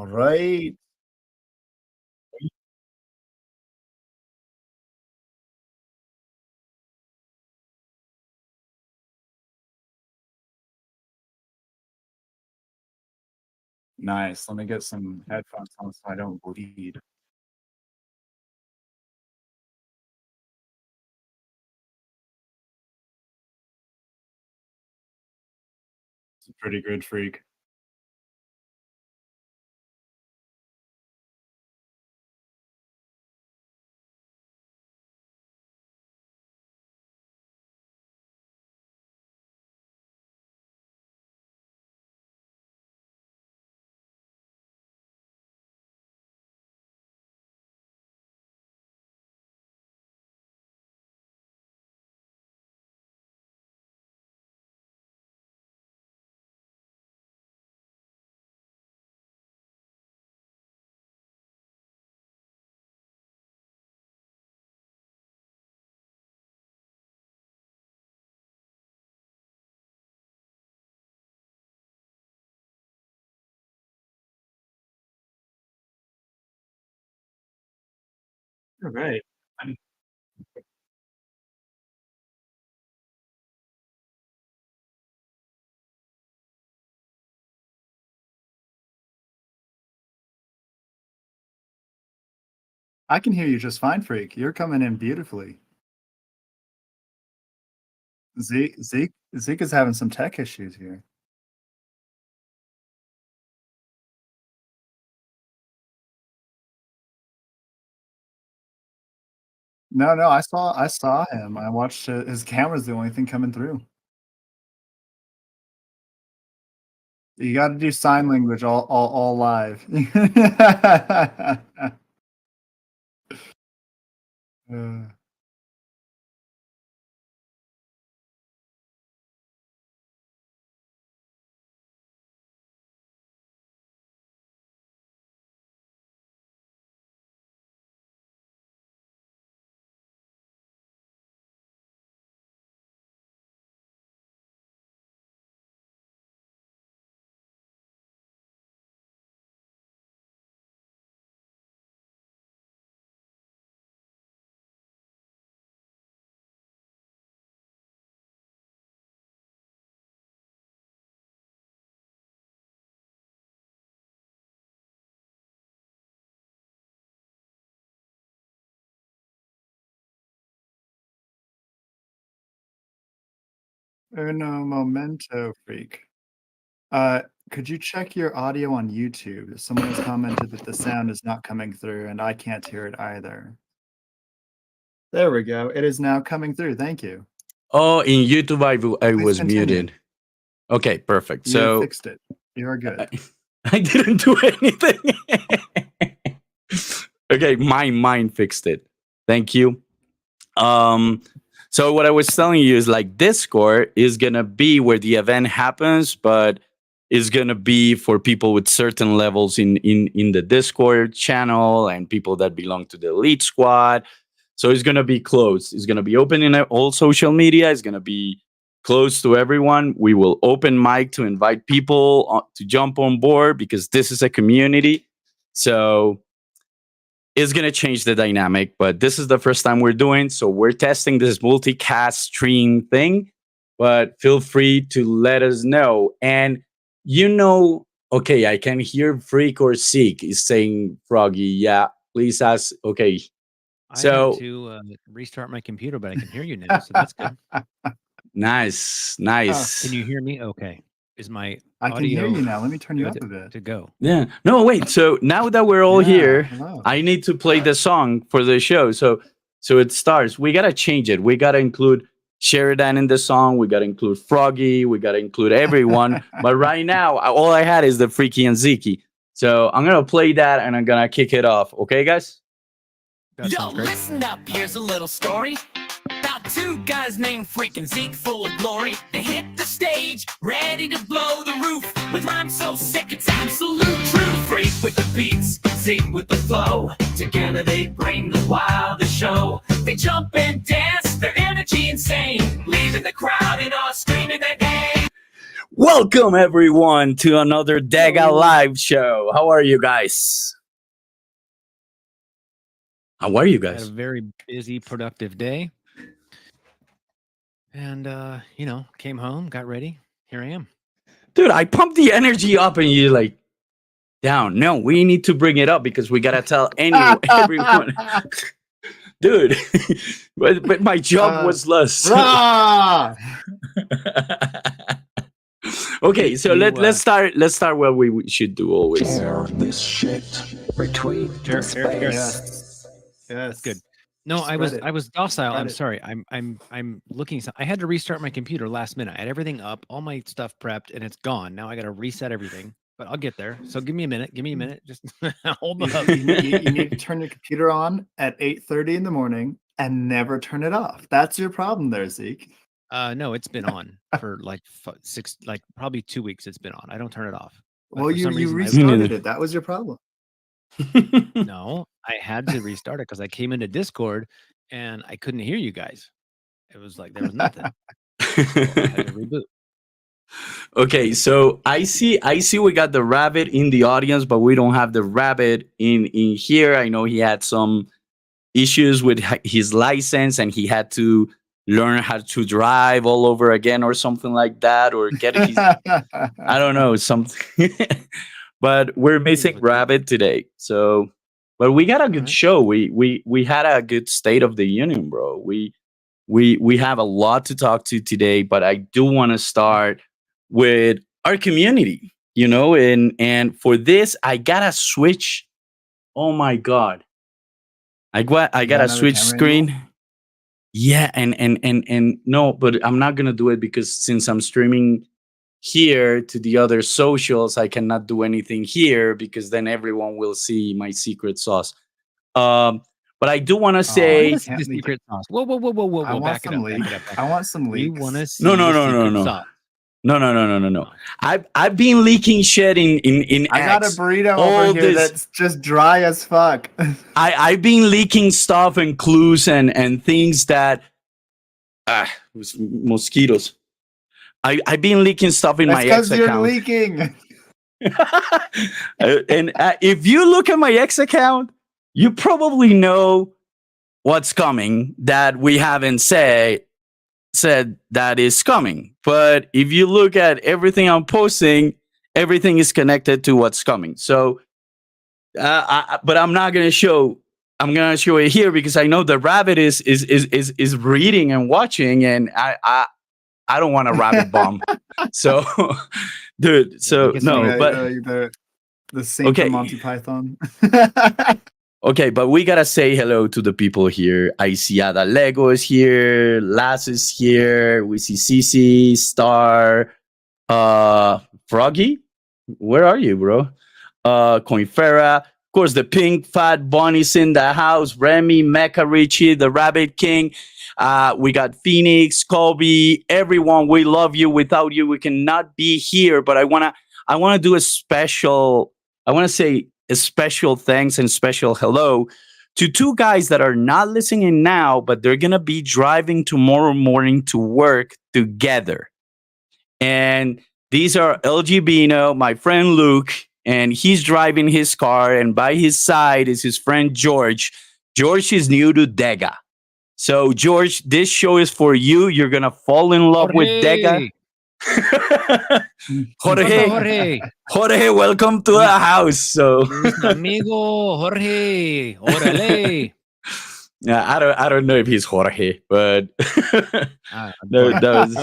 All right. Nice. Let me get some headphones on so I don't bleed. It's a pretty good freak. All right. I'm- I can hear you just fine, freak. You're coming in beautifully. Zeke is having some tech issues here. No, no, I saw him. I watched his camera's the only thing coming through. You got to do sign language all live. Uh, Uno momento, freak. Uh, could you check your audio on YouTube? Someone has commented that the sound is not coming through, and I can't hear it either. There we go. It is now coming through. Thank you. Oh, in YouTube, I Please was continue. muted. Okay, perfect. You So fixed it. You are good. I didn't do anything. Okay, my mind fixed it. Thank you. So what I was telling you is like Discord is gonna be where the event happens, but is gonna be for people with certain levels in the Discord channel and people that belong to the elite squad. So it's gonna be closed. It's gonna be open in all social media. It's gonna be closed to everyone. We will open mic to invite people to jump on board because this is a community. So it's going to change the dynamic, but this is the first time we're doing. So we're testing this multicast stream thing, but feel free to let us know. And okay, I can hear Freak or Seek is saying Froggy. Yeah, please ask. Okay. I So had to restart my computer, but I can hear you now, so that's good. nice. Can you hear me? Okay. Is my I can hear audio you now. Let me turn you up good a bit. to go? Yeah. No, wait. So now that we're all Yeah, here, hello. I need to play the song for the show. So it starts. We gotta change it. We gotta include Sheridan in the song. We gotta include Froggy. We gotta include everyone. But right now, all I had is the Freaky and Zeke. So I'm gonna play that and I'm gonna kick it off. Okay, guys? That Yo, sounds great. listen up, here's a little story about two guys named Freak and Zeke, full of glory. They hit the stage, ready to blow the roof, with rhymes so sick it's absolute truth. Freak with the beats, Zeke with the flow, together they bring the wildest show. They jump and dance, their energy insane, leaving the crowd in awe, screaming their name. Welcome everyone to another DEGA Hello. live show. How are you guys? How are you Had a guys? very busy, productive day. And came home, got ready. Here I am. Dude, I pumped the energy up and you're like down. No, we need to bring it up because we gotta tell everyone. Dude, but my job was less. Rah! Okay, so You, let's start what we should do always. Share this shit. Retweet Share, this share, share. Yes. Yes. That's good. No, I Spread was it. docile. Spread I'm it. sorry. I'm looking. I had to restart my computer last minute. I had everything up, all my stuff prepped, and it's gone. Now I got to reset everything. But I'll get there. So give me a minute. Give me a minute. Just hold You, up. you need to turn your computer on at 8:30 in the morning and never turn it off. That's your problem there, Zeke. No, it's been on for like probably 2 weeks. It's been on. I don't turn it off. But Well, for you some reason, restarted it. That was your problem. no, I had to restart it because I came into Discord and I couldn't hear you guys. It was like there was nothing. So I had to reboot. Okay, so I see we got the rabbit in the audience, but we don't have the rabbit in here. I know he had some issues with his license and he had to learn how to drive all over again or something like that, or get his I don't know, something. But we're missing rabbit today. So but we got a good show. We had a good state of the union, bro. We have a lot to talk to today, but I do want to start with our community, and for this I gotta switch. Oh my god. I gotta another switch camera screen. angle? Yeah, and no, but I'm not gonna do it because since I'm streaming here to the other socials, I cannot do anything here because then everyone will see my secret sauce. But I do want to Oh, say you See can't the leak it. secret sauce. Whoa! I want Back it some up. Back leaks. it up. Back I it up. want some We leaks. want to see no, the secret no. sauce. No. I've been leaking shit in I got a X. burrito all over here this- that's just dry as fuck. I've been leaking stuff and clues and things that mosquitoes. I've been leaking stuff in That's my because X you're account. leaking. And if you look at my X account, you probably know what's coming that we haven't said that is coming. But if you look at everything I'm posting, everything is connected to what's coming. So, but I'm not gonna show. I'm gonna show it here because I know the rabbit is reading and watching, and I don't want a rabbit bomb. So, dude. So guess no, we- but the Saint Okay. from Monty Python. okay, but we gotta say hello to the people here. I see Ada Lego is here, Lass is here, we see Cici, Star, Froggy. Where are you, bro? Coinfera. Of course, the pink fat bunny's in the house. Remy, Mecha Richie, the Rabbit King. We got Phoenix, Kobe, everyone. We love you. Without you, we cannot be here. But I wanna do a special. I wanna say a special thanks and special hello to two guys that are not listening now, but they're gonna be driving tomorrow morning to work together. And these are LG Bino, my friend Luke, and he's driving his car, and by his side is his friend George. George is new to DEGA. So, George, this show is for you. You're going to fall in love with DEGA. Jorge, welcome to the house. So, amigo Jorge, órale. yeah, I don't know if he's Jorge, but that was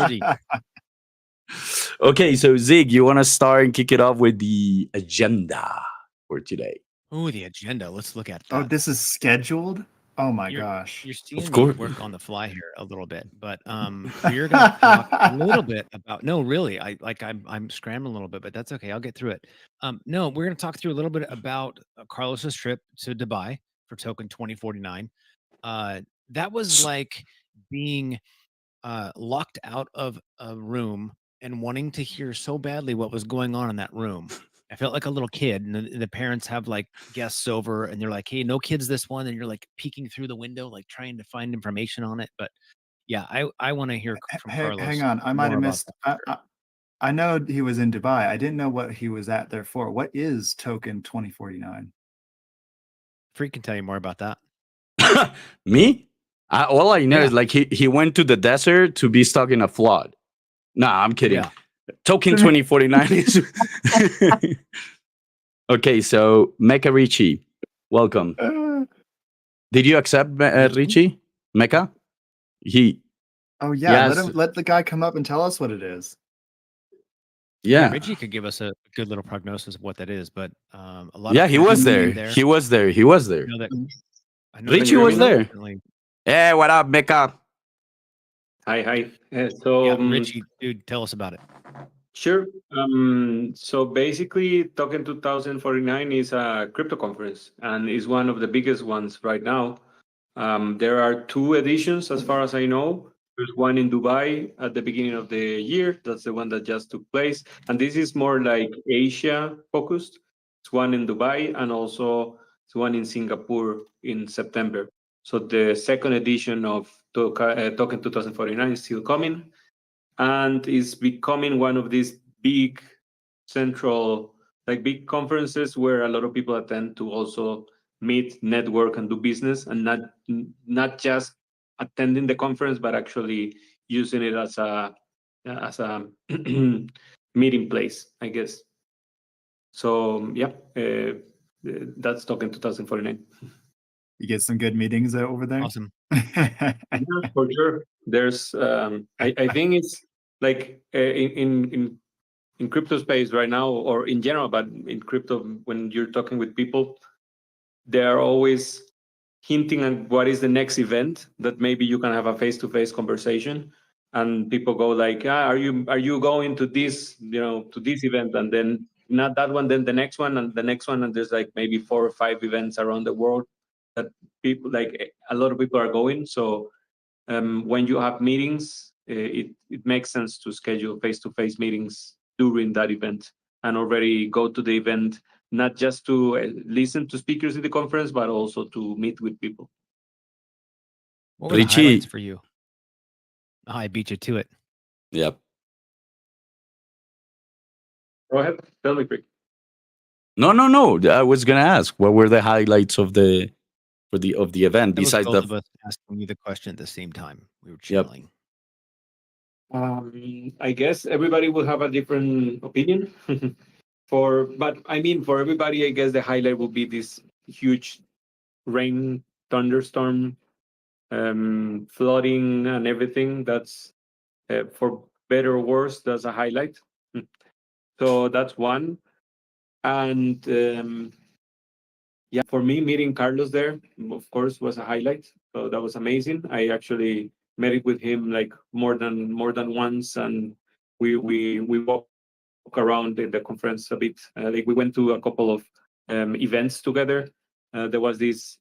okay. So, Zig, you want to start and kick it off with the agenda for today? Oh, the agenda. Let's look at that. Oh, this is scheduled? Oh my You're- gosh. You're seeing Of me course. work on the fly here a little bit, but we're gonna talk a little bit about. No, really, I'm scrambling a little bit, but that's okay. I'll get through it. No, we're gonna talk through a little bit about Carlos's trip to Dubai for Token 2049. That was like being locked out of a room and wanting to hear so badly what was going on in that room. I felt like a little kid, and the parents have like guests over, and they're like, "Hey, no kids this one," and you're like peeking through the window, like trying to find information on it. But yeah, I want to hear from Carlos. Hang on, I might more have about missed. that. I know he was in Dubai. I didn't know what he was at there for. What is Token 2049? Freak can tell you more about that. Me? All I know Yeah. is like he went to the desert to be stuck in a flood. Nah, I'm kidding. Yeah. Token 2049 is okay. So Mecha Richie, welcome. Did you accept Richie? Mecha? Oh yeah, Yes. let the guy come up and tell us what it is. Yeah. Reggie could give us a good little prognosis of what that is, but a lot Yeah, of he people was will there. be there. He was there. He was there. I know that. I know Richie that was Carlos there. definitely- Hey, what up, Mecha? Hi. Yeah, Richie, dude, tell us about it. Sure. So basically, Token 2049 is a crypto conference and is one of the biggest ones right now. There are two editions, as far as I know. There's one in Dubai at the beginning of the year. That's the one that just took place. And this is more like Asia focused. It's one in Dubai and also it's one in Singapore in September. So the second edition of Token 2049 is still coming and is becoming one of these big central, like big conferences where a lot of people attend to also meet, network, and do business, and not just attending the conference, but actually using it as a meeting place, I guess. So yeah, that's Token 2049. You get some good meetings over there. Awesome. Yeah, for sure. There's, I think it's like in crypto space right now, or in general, but in crypto, when you're talking with people, they are always hinting at what is the next event that maybe you can have a face-to-face conversation, and people go like, are you going to this, to this event, and then not that one, then the next one, and the next one, and there's like maybe 4 or 5 events around the world that people, like a lot of people are going. So when you have meetings, it makes sense to schedule face-to-face meetings during that event and already go to the event, not just to listen to speakers in the conference, but also to meet with people. What were the Richie. highlights for you? Oh, I beat you to it. Yep. Go ahead, tell me, Rick. No. I was gonna ask what were the highlights of the event That was besides both the. of us asking you the question at the same time. We were Yep. channeling. I guess everybody will have a different opinion. But I mean, for everybody, I guess the highlight will be this huge rain, thunderstorm, flooding, and everything. That's for better or worse. That's a highlight. So that's one. And yeah, for me, meeting Carlos there, of course, was a highlight. So that was amazing. I actually met with him like more than once, and we walk around the conference a bit. Like we went to a couple of events together. There was this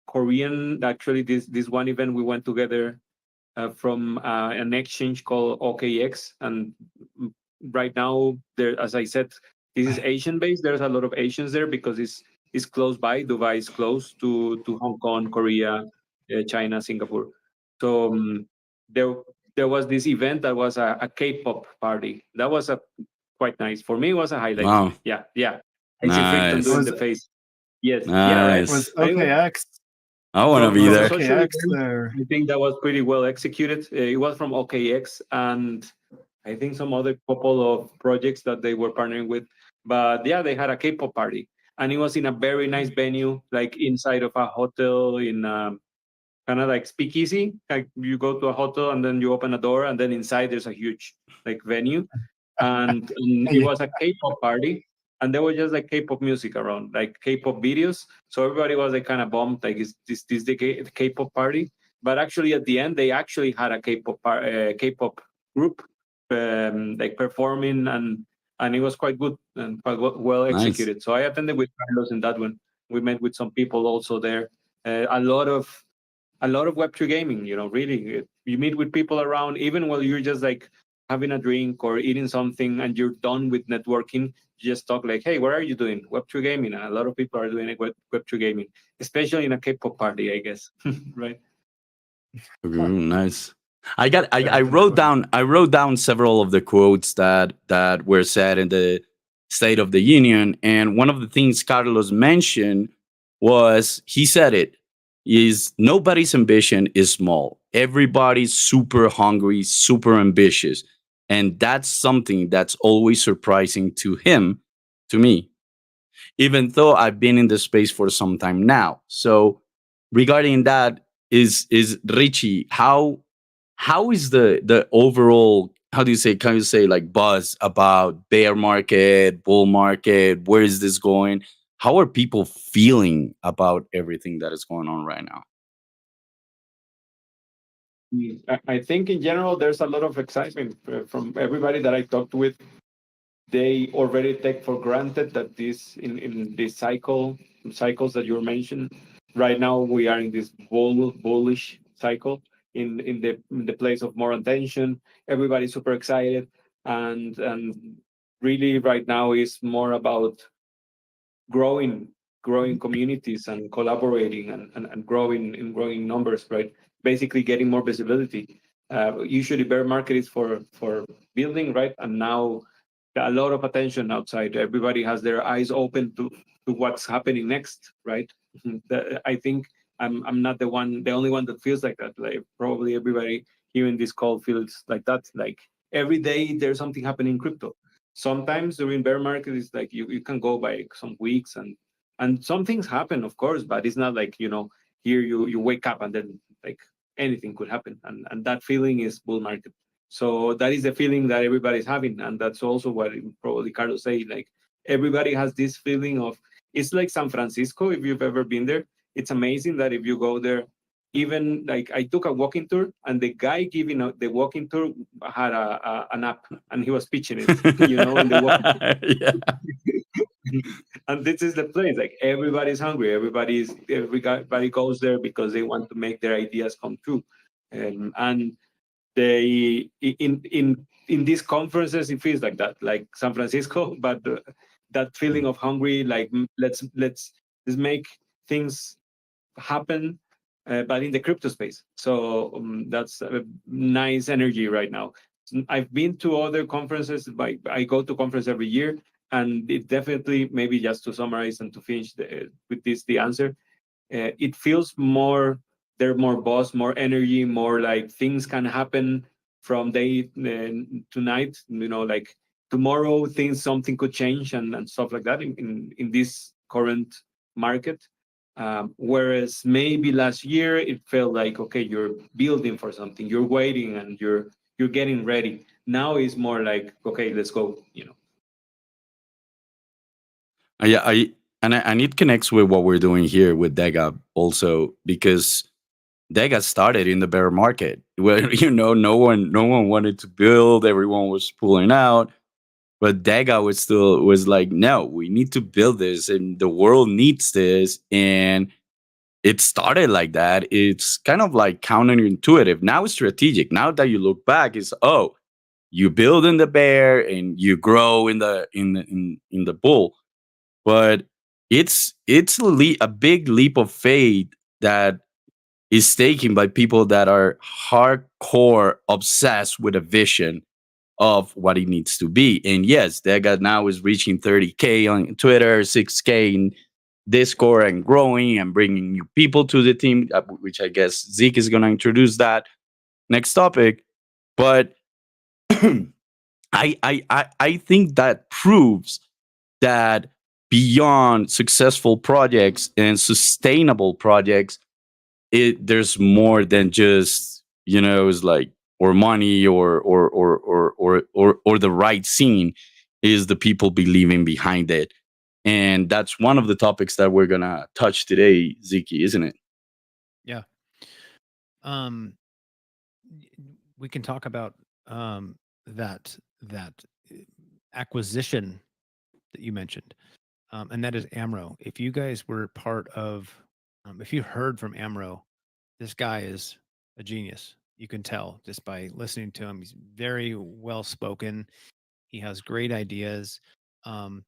Korean, actually this one event we went together from an exchange called OKX, and right now there, as I said, this is Asian based. There's a lot of Asians there because it's close by. Dubai is close to Hong Kong, Korea, China, Singapore. So there was this event that was a K-pop party. That was a quite nice. For me, it was a highlight. Wow. Yeah. I see Frickton Nice. doing Was the it- face. Yes. Nice. Yeah, right. Was Anyway, OKX? I want to from be the there. social OKX event, there. I think that was pretty well executed. It was from OKX and I think some other couple of projects that they were partnering with. But yeah, they had a K-pop party, and it was in a very nice venue, like inside of a hotel in kind of like speakeasy. Like you go to a hotel and then you open a door, and then inside there's a huge like venue, and it was a K-pop party. And there was just like K-pop music around, like K-pop videos. So everybody was like kind of bummed, like is this the K-pop party? But actually, at the end, they actually had a K-pop group like performing, and it was quite good and quite well Nice. executed. So I attended with Carlos in that one. We met with some people also there. A lot of Web3 gaming. Really, you meet with people around, even while you're just like having a drink or eating something, and you're done with networking. You just talk like, "Hey, what are you doing?" Web3 gaming. And a lot of people are doing it Web3 gaming, especially in a K-pop party, I guess. Right. Nice. I That's important. I wrote down several of the quotes that were said in the State of the Union, and one of the things Carlos mentioned was, he said it, is nobody's ambition is small. Everybody's super hungry, super ambitious, and that's something that's always surprising to him, to me, even though I've been in the space for some time now. So regarding that, is Richie, how is the overall, how do you say, can you say, like, buzz about bear market, bull market, where is this going? How are people feeling about everything that is going on right now? I think in general there's a lot of excitement from everybody that I talked with. They already take for granted that this in this cycles that you mentioned. Right now we are in this bullish cycle in the place of more attention. Everybody's super excited, and really right now is more about growing growing communities and collaborating and growing numbers, right? Basically getting more visibility. Usually bear market is for building, right? And now a lot of attention outside. Everybody has their eyes open to what's happening next, right? I think I'm not the only one that feels like that. Like probably everybody here in this call feels like that. Like every day there's something happening in crypto. Sometimes during bear market is like you can go by some weeks and some things happen, of course, but it's not like, here you wake up and then like anything could happen. And that feeling is bull market. So that is the feeling that everybody's having, and that's also what probably Carlos say. Like everybody has this feeling of, it's like San Francisco. If you've ever been there, it's amazing that if you go there, even like I took a walking tour, and the guy giving the walking tour had an app, and he was pitching it, in the walking tour. Yeah. And this is the place. Like everybody's hungry. Everybody goes there because they want to make their ideas come true, and they in these conferences it feels like that, like San Francisco, but that feeling of hungry, like let's make things happen, but in the crypto space. So that's a nice energy right now. I've been to other conferences. I go to conference every year, and it definitely, maybe just to summarize and to finish with this the answer, it feels more, there more buzz, more energy, more like things can happen from day to night. Like tomorrow, something could change and stuff like that in this current market. Whereas maybe last year it felt like, okay, you're building for something, you're waiting, and you're getting ready. Now it's more like, okay, let's go. Yeah, and it connects with what we're doing here with DEGA also, because DEGA started in the bear market where no one wanted to build, everyone was pulling out, but DEGA was like, no, we need to build this, and the world needs this, and it started like that. It's kind of like counterintuitive. Now it's strategic. Now that you look back, it's, oh, you build in the bear and you grow in the bull. But it's a big leap of faith that is taken by people that are hardcore obsessed with a vision of what it needs to be. And yes, Dega now is reaching 30K on Twitter, 6K in Discord, and growing and bringing new people to the team, which I guess Zeke is going to introduce that next topic. But I think that proves that beyond successful projects and sustainable projects, there's more than just, it's like, or money, or the right scene, is the people believing behind it. And that's one of the topics that we're gonna touch today, Ziki, isn't it? Yeah. Um, we can talk about that acquisition that you mentioned, and that is Amro. If you guys were part of, if you heard from Amro, this guy is a genius. You can tell just by listening to him. He's very well spoken. He has great ideas. Um,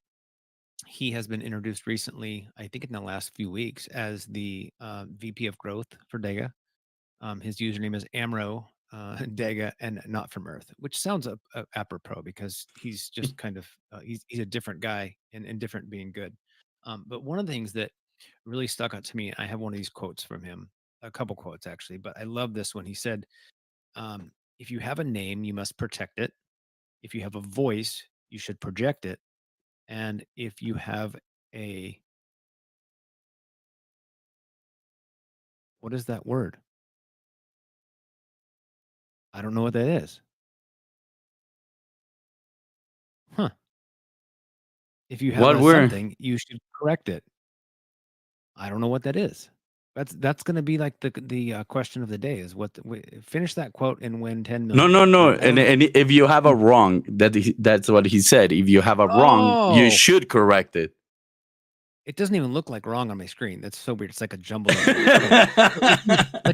he has been introduced recently, I think in the last few weeks, as the VP of growth for Dega. His username is Amro. DEGA and not from Earth, which sounds apropos because he's just kind of he's a different guy and different being good. But one of the things that really stuck out to me, I have one of these quotes from him, a couple quotes actually, but I love this one. He said, "If you have a name, you must protect it. If you have a voice, you should project it, and if you have a what is that word? I don't know what that is. Huh. If you have What a were? something, you should correct it. I don't know what that is. That's going to be like the question of the day is finish that quote and win 10 No, million. no, no. I don't know. And if you have a wrong, that's what he said. If you have a wrong, you Oh, should correct it. it doesn't even look like wrong on my screen. That's so weird. It's like a jumbled up.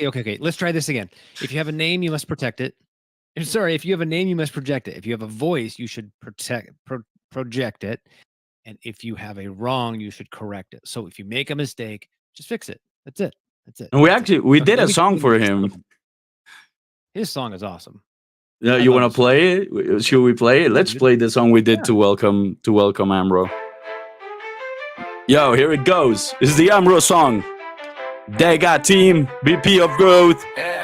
Okay. Let's try this again. If you have a name, you must protect it. Sorry, if you have a name, you must project it. If you have a voice, you should project it. And if you have a wrong, you should correct it. So if you make a mistake, just fix it. That's it. That's it. And we That's it. actually we Okay, did let a me song show for you this little him. one. His song is awesome. Yeah, I you love want his to song. play it? Should we play it? Yeah, Let's dude. play the song we did Yeah. to welcome Amro. Yo, here it goes. This is the Amro song. DEGA team, VP of growth. Yeah.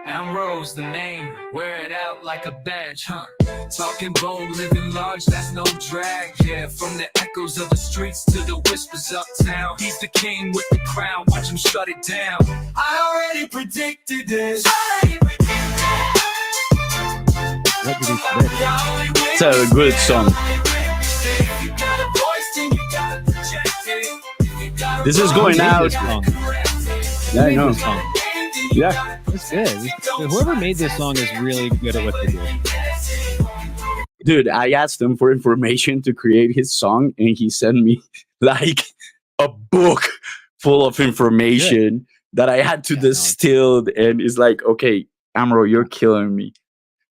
Amro's the name, wear it out like a badge, huh? Talking bold, living large, that's no drag, yeah. From the echoes of the streets to the whispers uptown, he's the king with the crown, watch him shut it down. I already predicted this. What did he predict? It's a good song. This is going out. This song. Yeah, I Who made know. this song? Yeah. It's good. Whoever made this song is really good at what they do. Dude, I asked him for information to create his song, and he sent me like a book full of information that I had to Yeah, no, distill. And it's like, okay, Amro, you're killing me.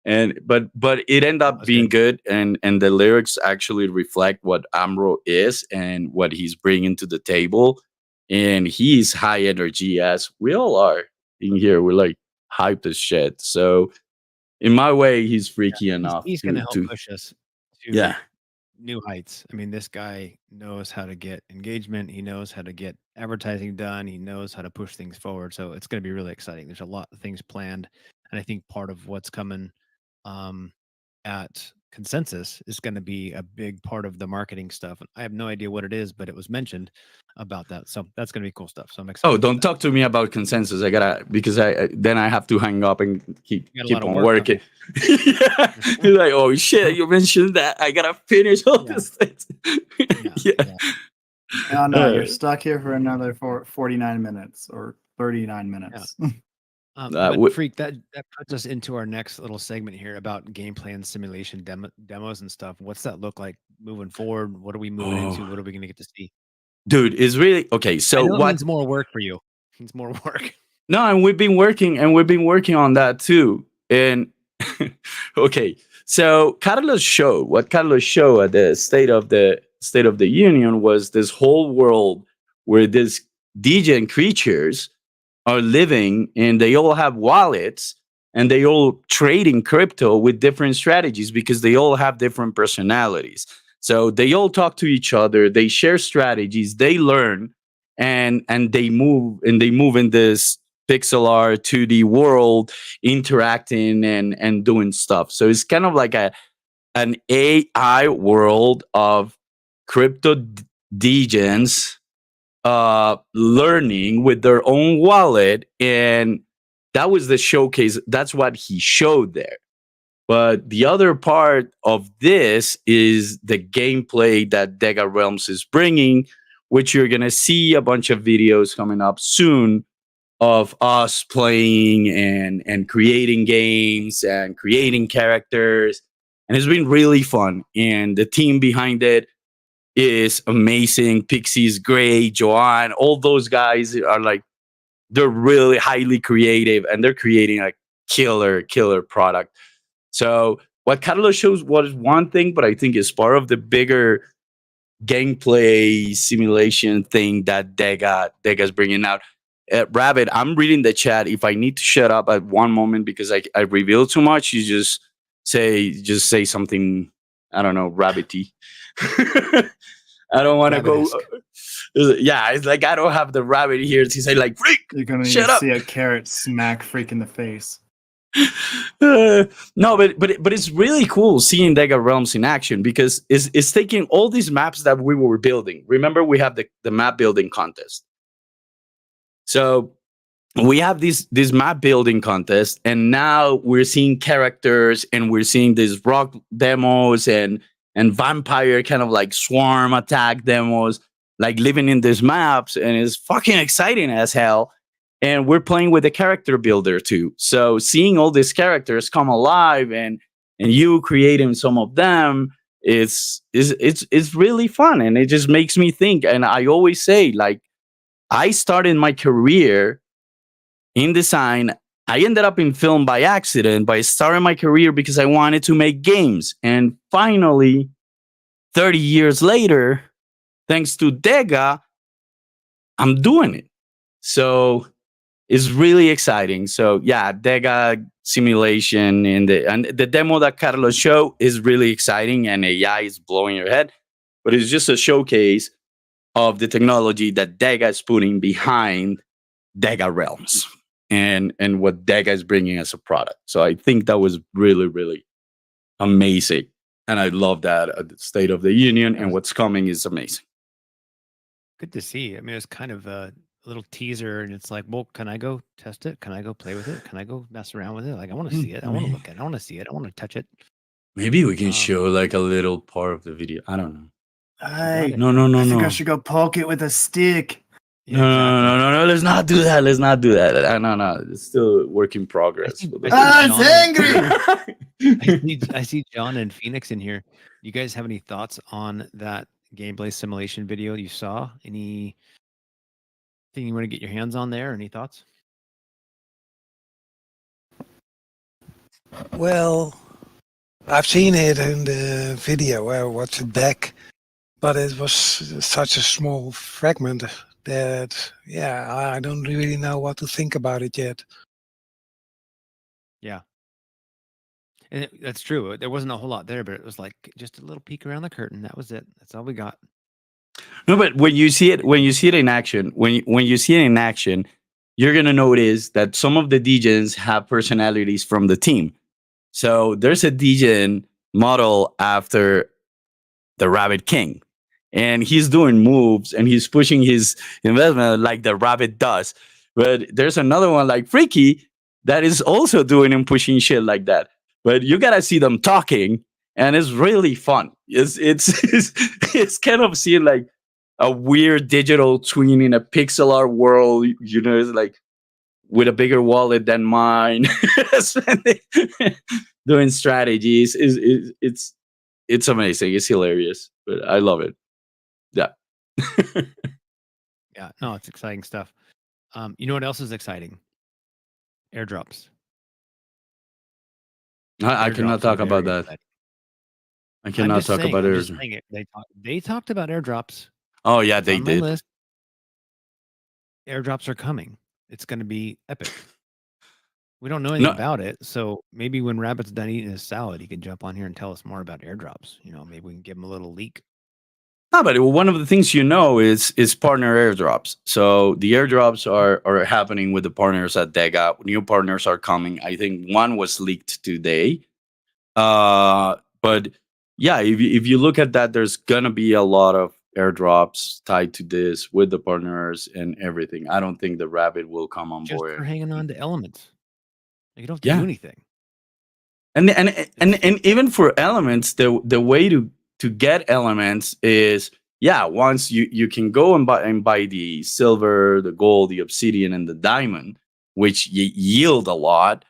And but it ended up That's being good, and the lyrics actually reflect what Amro is and what he's bringing to the table. And he's high energy, as we all are in here. We're like hyped as shit. So in my way, he's freaky enough he's going to help to push us to yeah. new heights. I mean, this guy knows how to get engagement. He knows how to get advertising done. He knows how to push things forward. So it's going to be really exciting. There's a lot of things planned, and I think part of what's coming at Consensus is going to be a big part of the marketing stuff. I have no idea what it is, but it was mentioned about that. So that's going to be cool stuff. So I'm excited. Oh, don't talk to me about Consensus. I gotta, because I then I have to hang up and keep You got a lot of on work, don't working. Yeah. You're like, oh shit, you mentioned that. I gotta finish all Yeah. these things. Yeah. Oh, no, you're stuck here for another 49 minutes or 39 minutes. But Freak, that puts us into our next little segment here about gameplay and simulation demos and stuff. What's that look like moving forward? What are we moving into? What are we going to get to see? Dude, it's really okay. So I know what? it means more work for you. It means more work. No, and we've been working on that too. And okay, so Carlos showed at the State of the Union was this whole world where these degen creatures are living, and they all have wallets, and they all trade in crypto with different strategies because they all have different personalities. So they all talk to each other, they share strategies, they learn, and they move in this pixel art 2D world, interacting and doing stuff. So it's kind of like an AI world of crypto degens learning with their own wallet, and that was the showcase. That's what he showed there. But the other part of this is the gameplay that DEGA Realms is bringing, which you're gonna see a bunch of videos coming up soon of us playing and creating games and creating characters, and it's been really fun. And the team behind it is amazing. Pixie's great, Joanne, all those guys are like, they're really highly creative, and they're creating a killer product. So what Carlos shows was one thing, but I think it's part of the bigger gameplay simulation thing that DEGA's bringing out. Rabbit, I'm reading the chat. If I need to shut up at one moment because I reveal too much, you just say something. I don't know, rabbity. I don't want to go. Rabbit-esque. Yeah, it's like I don't have the rabbit here to say like freak. You're gonna need Shut to up. see a carrot smack Freak in the face. No, but it's really cool seeing DEGA Realms in action because it's taking all these maps that we were building. Remember, we have the map building contest. So we have this map building contest, and now we're seeing characters, and we're seeing these rock demos and vampire kind of like swarm attack demos, like living in these maps, and it's fucking exciting as hell. And we're playing with the character builder too. So seeing all these characters come alive and you creating some of them, it's really fun, and it just makes me think. And I always say, like, I started my career in design. I ended up in film by accident, but I started my career because I wanted to make games. And finally, 30 years later, thanks to DEGA, I'm doing it. So it's really exciting. So yeah, DEGA simulation and the demo that Carlos showed is really exciting, and AI is blowing your head. But it's just a showcase of the technology that DEGA is putting behind DEGA Realms and what DEGA is bringing as a product. So I think that was really, really amazing. And I love that at the State of the Union, and what's coming is amazing. Good to see. I mean, it's kind of a little teaser, and it's like, well, can I go test it? Can I go play with it? Can I go mess around with it? Like, I want to see it. I want to look at it. I want to see it. I want to touch it. Maybe we can show like a little part of the video. I don't know. Hey, No. I think I should go poke it with a stick. Yeah, No. Let's not do that. Let's not do that. No. It's still work in progress. I see John and Phoenix in here. You guys have any thoughts on that gameplay simulation video you saw? Anything you want to get your hands on there? Any thoughts? Well, I've seen it in the video. I watched it back, but it was such a small fragment that, yeah, I don't really know what to think about it yet. Yeah. And that's true. There wasn't a whole lot there, but it was like just a little peek around the curtain. That was it. That's all we got. No, but when you see it in action, when you see it in action, you're gonna notice that some of the DJs have personalities from the team. So there's a DJ model after the Rabbit King, and he's doing moves and he's pushing his investment like the Rabbit does. But there's another one like Freaky that is also doing and pushing shit like that. But you gotta see them talking, and it's really fun. It's kind of seeing like a weird digital twin in a pixel art world. You know, it's like with a bigger wallet than mine, doing strategies. It's amazing. It's hilarious, but I love it. Yeah. Yeah. No, it's exciting stuff. You know what else is exciting? Airdrops. I cannot Airdrops talk are about very that. exciting. I I'm cannot just talk saying, about I'm it. just saying it. They talked about airdrops. Oh yeah, It's they on my did. list. Airdrops are coming. It's going to be epic. We don't know anything No, about it, so maybe when Rabbit's done eating his salad, he can jump on here and tell us more about airdrops. You know, maybe we can give him a little leak. no, but one of the things is partner airdrops. So the airdrops are happening with the partners at DEGA. New partners are coming. I think one was leaked today. But yeah, if you look at that, there's gonna be a lot of airdrops tied to this with the partners and everything. I don't think the Rabbit will come on Just for board. hanging on to elements. Like, you don't have to Yeah. do anything. And even for elements, the way to get elements is, yeah, once you can go and buy the silver, the gold, the obsidian, and the diamond, which yield a lot.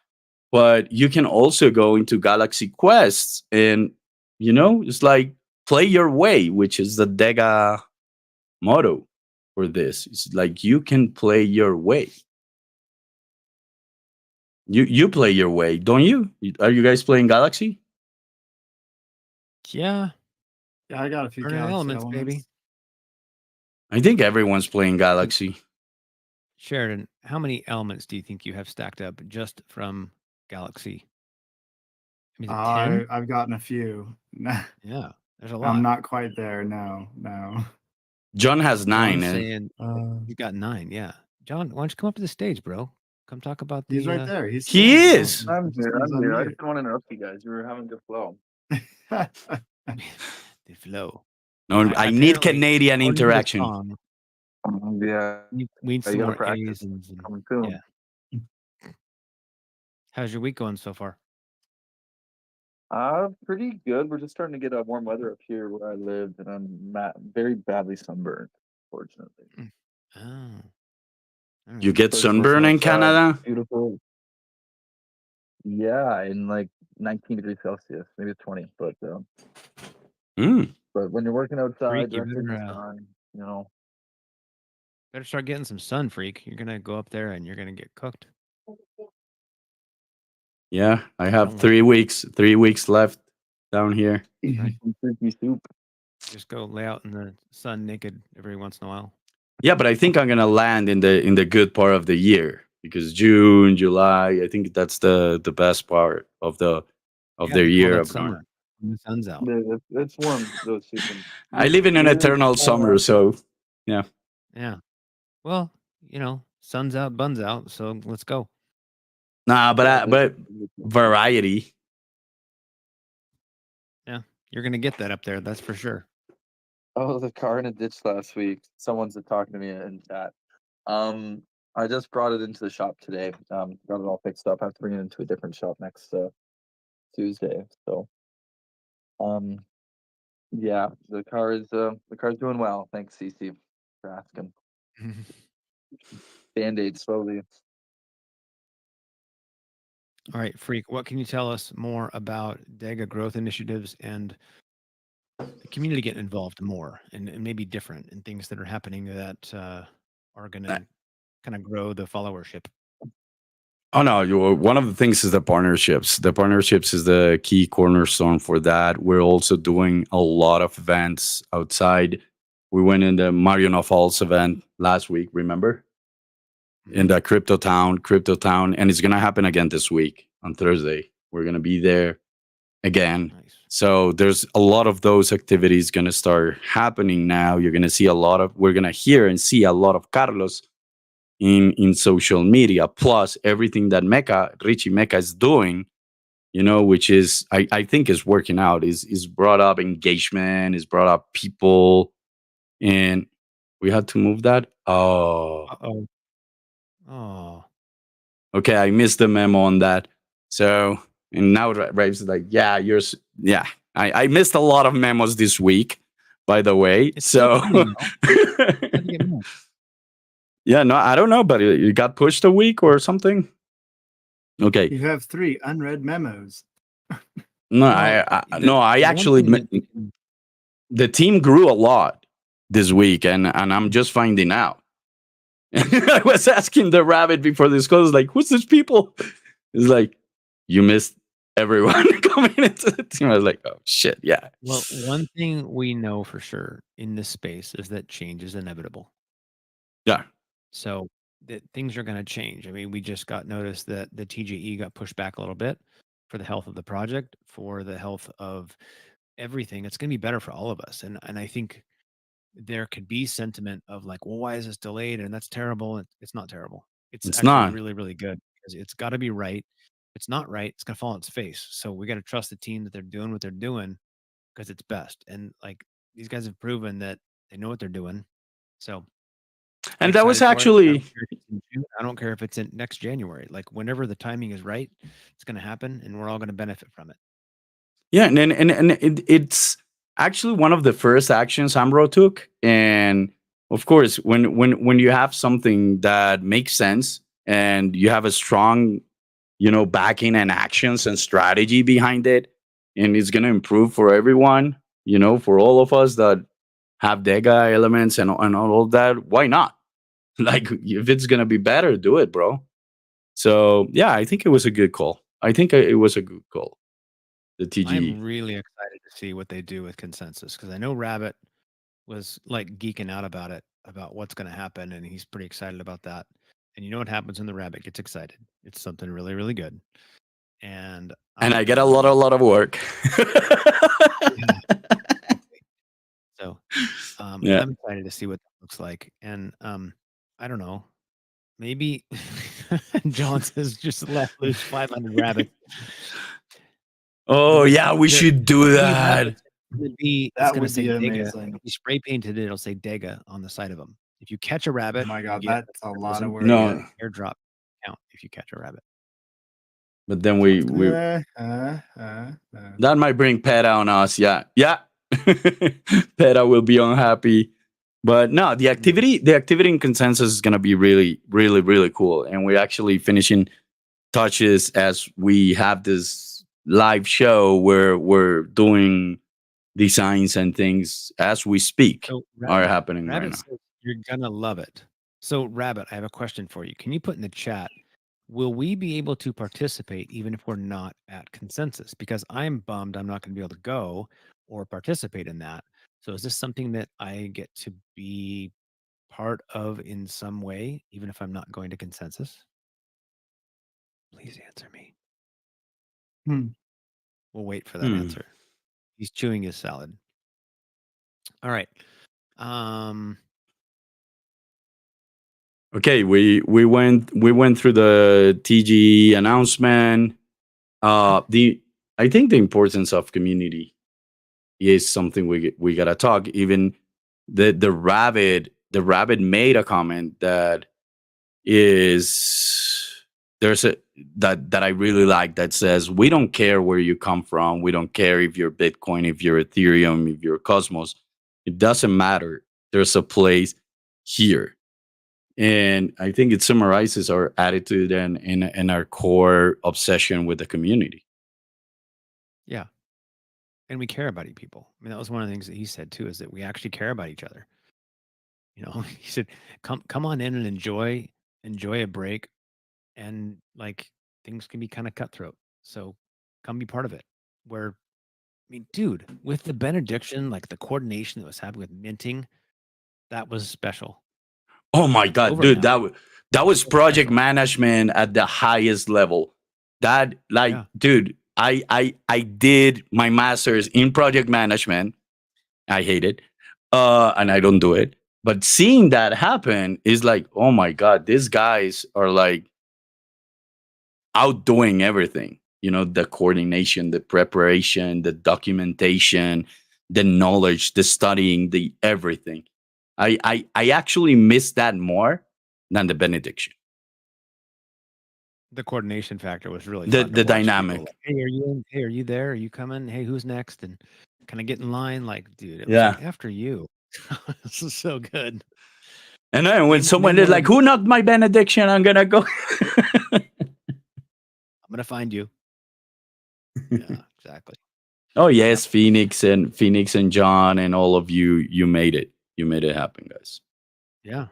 But you can also go into Galaxy Quests, and it's like play your way, which is the DEGA motto for this. It's like you can play your way. You play your way, don't you? Are you guys playing Galaxy? Yeah. Yeah, I got a few Burning Galaxy elements, elements. baby. I think everyone's playing Galaxy. Sheridan, how many elements do you think you have stacked up just from Galaxy? I mean, is it 10? I've gotten a few. Yeah, there's a I'm lot. not quite there. No, no. John has 9. John's saying Uh, you got 9. Yeah. John, why don't you come up to the stage, bro? Come talk about he's the right there. He's He standing. is. I'm here. He's I'm on here. I mute. didn't want to interrupt you guys. You were having a good flow. the flow. No, I need Apparently, Canadian according to the interaction. song, Yeah, we need some you gotta more practice. A's and Coming soon. yeah. How's your week going so far? Pretty good. We're just starting to get warm weather up here where I live, and I'm very badly sunburned, fortunately. Oh. All You right. get So just working sunburn in outside, Canada? beautiful. Yeah, in like 19 degrees Celsius, maybe it's 20, Mm. but when you're working outside, Freak, you directly in the better, sun, you know. better start getting some sun, freak. You're gonna go up there and you're gonna get cooked. Yeah, I I have don't 3 like weeks. 3 weeks left down here. Right. Some freaky soup. Just go lay out in the sun naked every once in a while. Yeah, but I think I'm gonna land in the good part of the year because June, July. I think that's the best part of the Yeah, the we call year that of going. summer when the sun's out. It's warm those seasons. I live in an eternal summer, so yeah. Yeah. Well, sun's out, buns out. So let's go. Nah, Yeah, but variety. Yeah, you're gonna get that up there. That's for sure. Oh, the car in a ditch last week. Someone's talking to me in chat. I just brought it into the shop today. Got it all fixed up. I have to bring it into a different shop next Tuesday. So, yeah, the car's doing well. Thanks, CC, for asking. Band-aid slowly. All right, Freak, what can you tell us more about DEGA growth initiatives and the community getting involved more and maybe different and things that are happening that are going to kind of grow the followership? Oh no, one of the things is the partnerships. The partnerships is the key cornerstone for that. We're also doing a lot of events outside. We went in the Mariano Falls event last week, remember? In the Crypto Town, and it's gonna happen again this week on Thursday. We're gonna be there again. Nice. So there's a lot of those activities gonna start happening now. You're gonna see we're gonna hear and see a lot of Carlos in social media, plus everything that Richie Mecca is doing, which is I think is working out, is brought up engagement, is brought up people, and we had to move that. Uh-oh. Oh. Okay, I missed the memo on that. So, and now Rave's like, yeah, I missed a lot of memos this week, by the way. It's so yeah, no, I don't know, but it got pushed a week or something. Okay. You have 3 unread memos. No, I actually the team grew a lot this week, and I'm just finding out. I was asking the rabbit before this close, like, who's these people? It's like, you missed everyone coming into the team. I was like, oh shit, yeah. Well, one thing we know for sure in this space is that change is inevitable. Yeah. So that things are going to change. I mean, we just got notice that the TGE got pushed back a little bit for the health of the project, for the health of everything. It's going to be better for all of us. And I think there could be sentiment of like, well, why is this delayed? And that's terrible. It's not terrible. It's actually not. really, really good because it's got to be right. If it's not right, it's going to fall on its face. So we got to trust the team that they're doing what they're doing because it's best. And like these guys have proven that they know what they're doing. So, and that was excited for it. actually, I don't care if it's in next January. Like whenever the timing is right, it's going to happen, and we're all going to benefit from it. yeah, and it's actually one of the first actions Amro took. And of course, when you have something that makes sense and you have a strong, backing and actions and strategy behind it, and it's gonna improve for everyone, for all of us that have DEGA elements and all of that, why not? Like, if it's gonna be better, do it, bro. So yeah, I think it was a good call. I think it was a good call. The TGE. I'm really excited to see what they do with consensus because I know Rabbit was like geeking out about it, about what's going to happen, and he's pretty excited about that. And you know what happens when the rabbit gets excited? It's something really, really good. And I get a lot of work. so Yeah. I'm excited to see what that looks like. And I don't know. Maybe John says just let loose 500 rabbits. Oh yeah, we should do The that. rabbits are gonna be, it's That gonna would say be DEGA. amazing. If you spray painted it, it'll say DEGA on the side of them. If you catch a Oh rabbit, my you god, get that's a lot of $1,000 work. No, airdrop count if you catch a rabbit. but then That's what's we that might bring PETA on us. Yeah, yeah. PETA will be unhappy. But no, the activity in consensus is gonna be really, really, really cool. And we're actually finishing touches as we have this live show where we're doing designs and things as we speak So are happening right Rabbit now. says you're gonna love it. So Rabbit, I have a question for you. Can you put in the chat? Will we be able to participate even if we're not at consensus? Because I'm bummed I'm not going to be able to go or participate in that. So is this something that I get to be part of in some way, even if I'm not going to consensus? Please answer me. Hmm. We'll wait for that answer. He's chewing his salad. All right. Okay, we went through the TG announcement. I think the importance of community is something we gotta talk. Even the rabbit made a comment that is there's a that I really like, that says we don't care where you come from, we don't care if you're Bitcoin, if you're Ethereum, if you're Cosmos, it doesn't matter. There's a place here. And I think it summarizes our attitude and our core obsession with the community. Yeah. And we care about people. I mean, that was one of the things that he said too, is that we actually care about each other. You know, he said, come on in and enjoy a break, and like things can be kind of cutthroat. So come be part of it. Where, I mean, dude, with the benediction, like the coordination that was happening with minting, that was special. Oh my god, Over dude, now. that was So project special. management at the highest level. That like, Yeah. dude, I did my master's in project management. I hate it. And I don't do it. But seeing that happen is like, oh my god, these guys are like outdoing everything. You know, the coordination, the preparation, the documentation, the knowledge, the studying, the everything. I actually miss that more than the benediction. The coordination factor was really The fun to watch people dynamic. like, hey, are you in? Hey, are you there? Are you coming? Hey, who's next? And kind of get in line. Like, dude, it was Yeah. like after you. This is so good. And then when Name someone is one like, of- who knocked my benediction? I'm gonna go. I'm gonna find you. Yeah, exactly. Oh yes, Phoenix and John and all of you, you made it. You made it happen, guys. Yeah.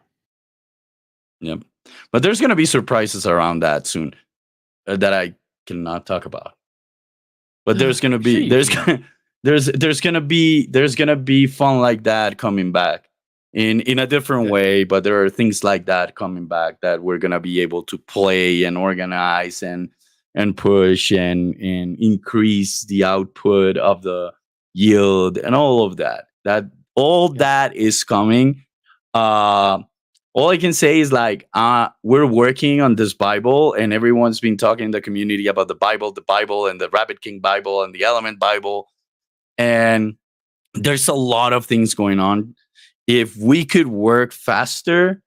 Yep. But there's gonna be surprises around that soon that I cannot talk about. But there's gonna Sure be you there's can. there's gonna be fun like that coming back in a different Good. way. But there are things like that coming back that we're gonna be able to play and organize and push and increase the output of the yield and all of that. That is coming. All I can say is like we're working on this Bible, and everyone's been talking in the community about the Bible, and the Rabbit King Bible, and the Element Bible, and there's a lot of things going on. If we could work faster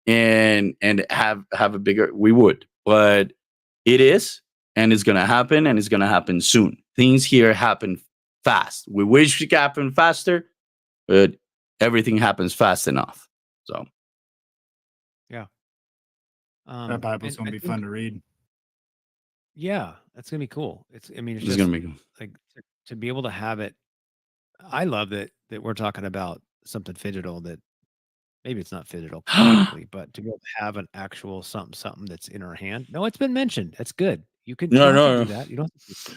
and have a bigger, we would. But it is, and it's gonna happen, and it's gonna happen soon. Things here happen fast. We wish it could happen faster, but everything happens fast enough. So. Yeah. That Bible's and gonna I be think- fun to read. Yeah, that's gonna be cool. It's It's just gonna make like to be able to have it. I love that we're talking about something digital that maybe it's not digital technically, but to be able to have an actual something that's in our hand. No, it's been mentioned. That's good. You can No, you don't have no, to do no. that. You don't have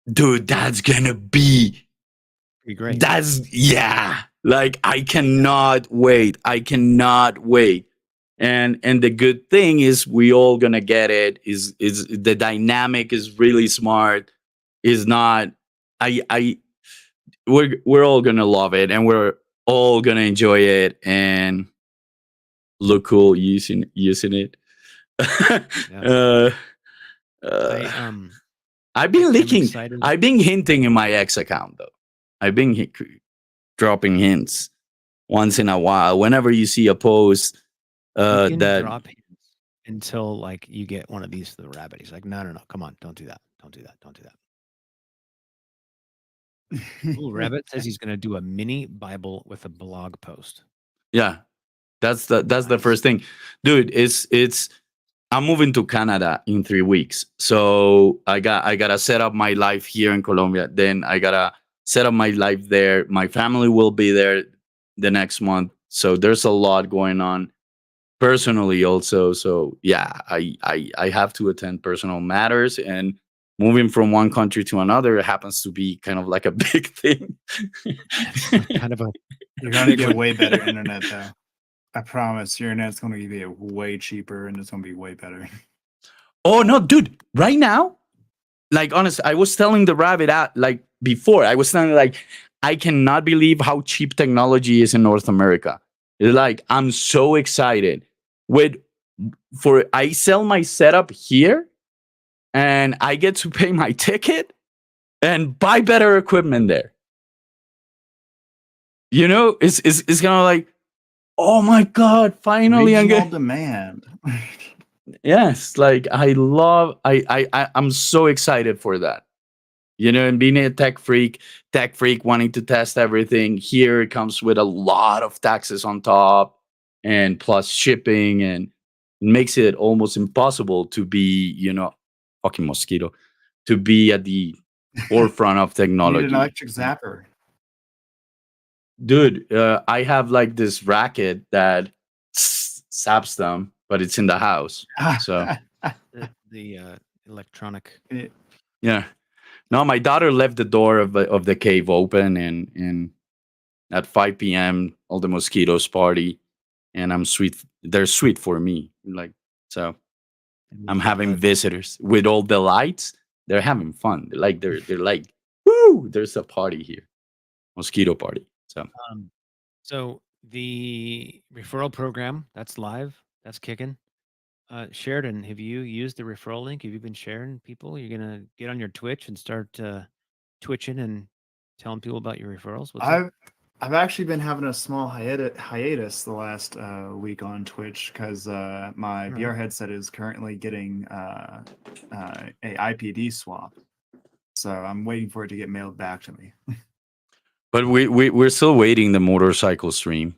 to Dude, that's gonna be great. yeah. Like I cannot wait. And the good thing is we all gonna get it. Is the dynamic is really smart. Is not I we're all gonna love it, and we're all gonna enjoy it and look cool using it. Yeah. uh, I uh, I've been I'm leaking. excited. I've been hinting in my ex account though. I've been dropping hints once in a while. Whenever you see a post You can that drop hints until like you get one of these for the rabbit. He's like, no, come on, don't do that, don't do that, don't do that. Ooh, Rabbit says he's going to do a mini Bible with a blog post. yeah, that's the first thing, dude. It's I'm moving to Canada in 3 weeks, so I gotta set up my life here in Colombia. Then I gotta set up my life there. My family will be there the next month, so there's a lot going on personally also. So yeah, I have to attend personal matters, and moving from one country to another happens to be kind of like a big thing. It's like kind of a You're gonna get way better internet though. I promise your internet's gonna be way cheaper and it's gonna be way better. Oh no, dude! Right now, like honest, I was telling the rabbit out like before. I was telling like I cannot believe how cheap technology is in North America. It's like I'm so excited with for I sell my setup here and I get to pay my ticket and buy better equipment there. You know, it's kind of like, oh my god, finally I'm Regional getting. demand. Yes, like I'm so excited for that. You know, and being a tech freak wanting to test everything here, it comes with a lot of taxes on top and plus shipping, and it makes it almost impossible to be, fucking mosquito, to be at the forefront of You need an technology. electric zapper. Dude, I have like this racket that saps them, but it's in the house. So the electronic. yeah. No, my daughter left the door of the cave open, and at 5 p.m. all the mosquitoes party, and I'm sweet. They're sweet for me, like so. I'm having visitors with all the lights. They're having fun. They're like, woo! There's a party here, mosquito party. So So the referral program that's live, that's kicking. Sheridan, have you used the referral link? Have you been sharing people? You're gonna get on your Twitch and start twitching and telling people about your referrals. What's up? I've actually been having a small hiatus the last week on Twitch because my VR headset is currently getting a IPD swap, so I'm waiting for it to get mailed back to me. but we're still waiting the motorcycle stream.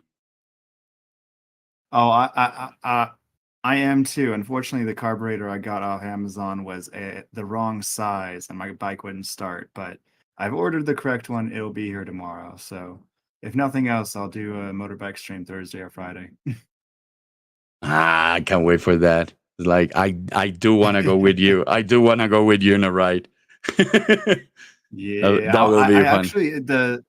Oh, I am too. Unfortunately, the carburetor I got off Amazon was the wrong size, and my bike wouldn't start. But I've ordered the correct one. It'll be here tomorrow. So, if nothing else, I'll do a motorbike stream Thursday or Friday. I can't wait for that. It's like I do want to go with you. I do want to go with you in a ride. Yeah, that will be I fun. actually the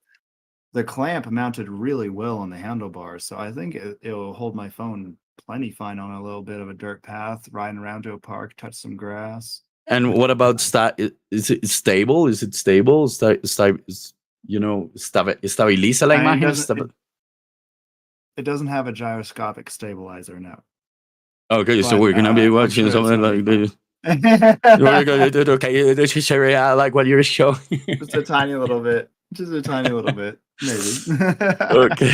clamp mounted really well on the handlebars, so I think it'll hold my phone plenty fine on a little bit of a dirt path, riding around to a park, touch some grass. And what about is it stable? Is it stable? Estabiliza la I mean, imagen. it doesn't have a gyroscopic stabilizer, no. Okay, so But, we're gonna be I'm watching sure it's something gonna like be this. fine. We're gonna do okay. This is I like what you're showing. Just a tiny little bit. Just a tiny little bit, maybe. Okay.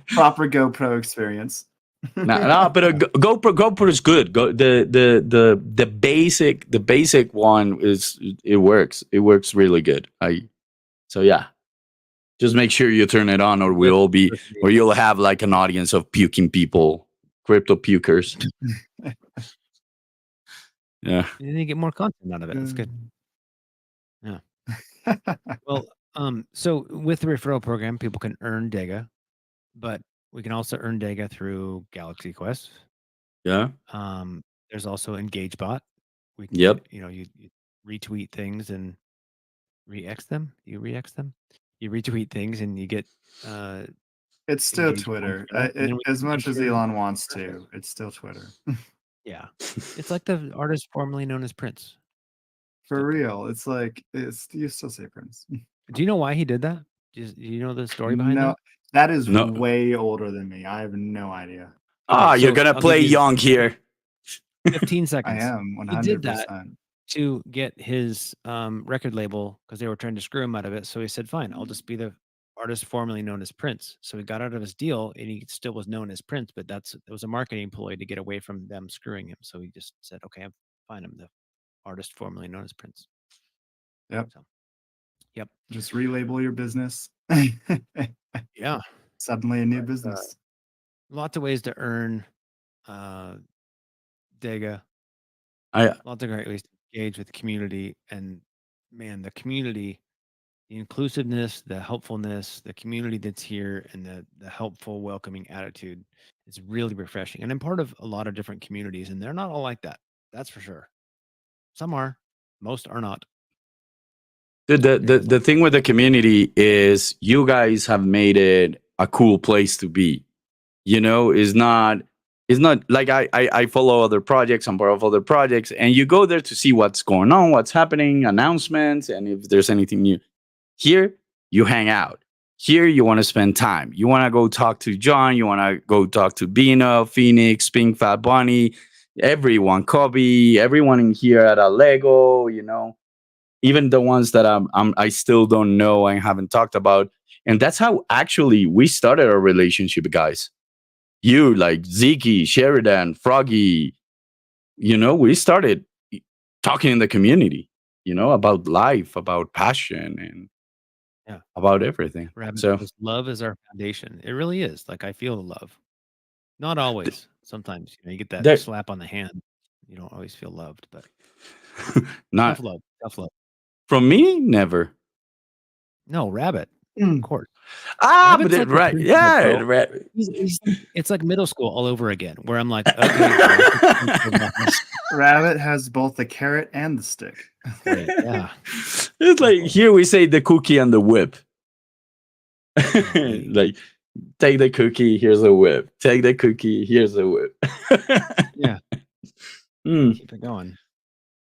Proper GoPro experience. No, but GoPro is good. The basic one is it works. It works really good. So yeah. Just make sure you turn it on, or you'll have like an audience of puking people, crypto pukers. Yeah. You need to get more content out of it. That's good. Yeah. Well, so with the referral program, people can earn DEGA, but we can also earn DEGA through Galaxy Quest. Yeah. There's also EngageBot. We can Yep. get, you retweet things and re-X them. You re-X them. You retweet things and you get It's still engage one Twitter. channel, and then we As can much as compare Elon wants surface. to, it's still Twitter. Yeah, it's like the artist formerly known as Prince. For Still Twitter. real. It's like you still say Prince. Do you know why he did that? Do you know the story behind No, that? that is No. way older than me. I have no idea. Ah, Okay, you're so gonna I'll play give you young here. 15 I seconds. am He did that 100%. to get his record label because they were trying to screw him out of it. So he said, "Fine, I'll just be the artist formerly known as Prince." So he got out of his deal, and he still was known as Prince. But it was a marketing ploy to get away from them screwing him. So he just said, "Okay, I'm fine. I'm the artist formerly known as Prince." Yep. So, yep, Just relabel your business. yeah. Suddenly a new But, business. lots of ways to earn DEGA. I Lots of great ways to engage with the community, and man, the community, the inclusiveness, the helpfulness, the community that's here, and the helpful, welcoming attitude is really refreshing. And I'm part of a lot of different communities, and they're not all like that. That's for sure. Some are, most are not. the thing with the community is you guys have made it a cool place to be. You know, it's not like I follow other projects, I'm part of other projects, and you go there to see what's going on, what's happening, announcements, and if there's anything new. Here, you hang out. Here, you want to spend time. You want to go talk to John. You want to go talk to Bino, Phoenix, Pink Fat Bunny, everyone, Kobe, everyone in here at a Lego. You know, even the ones that I still don't know and haven't talked about. And that's how actually we started our relationship, guys. You like Zeke, Sheridan, Froggy. You know, we started talking in the community. You know, about life, about passion, and Yeah. about everything. Rabbit So says, love is our foundation. It really is. Like, I feel the love. Not always. Sometimes, you get that there, slap on the hand. You don't always feel loved, but not tough love. Tough love. from me, never. No, Rabbit. Of Mm. course. Ah, but Rabbit's like a right, principal, yeah, bro. It's like middle school all over again, where I'm like, okay, Josh, Rabbit has both the carrot and the stick. great, yeah. It's like here we say the cookie and the whip. Golly. Like, take the cookie, here's a whip. Take the cookie, here's a whip. Yeah. Mm. Keep it going.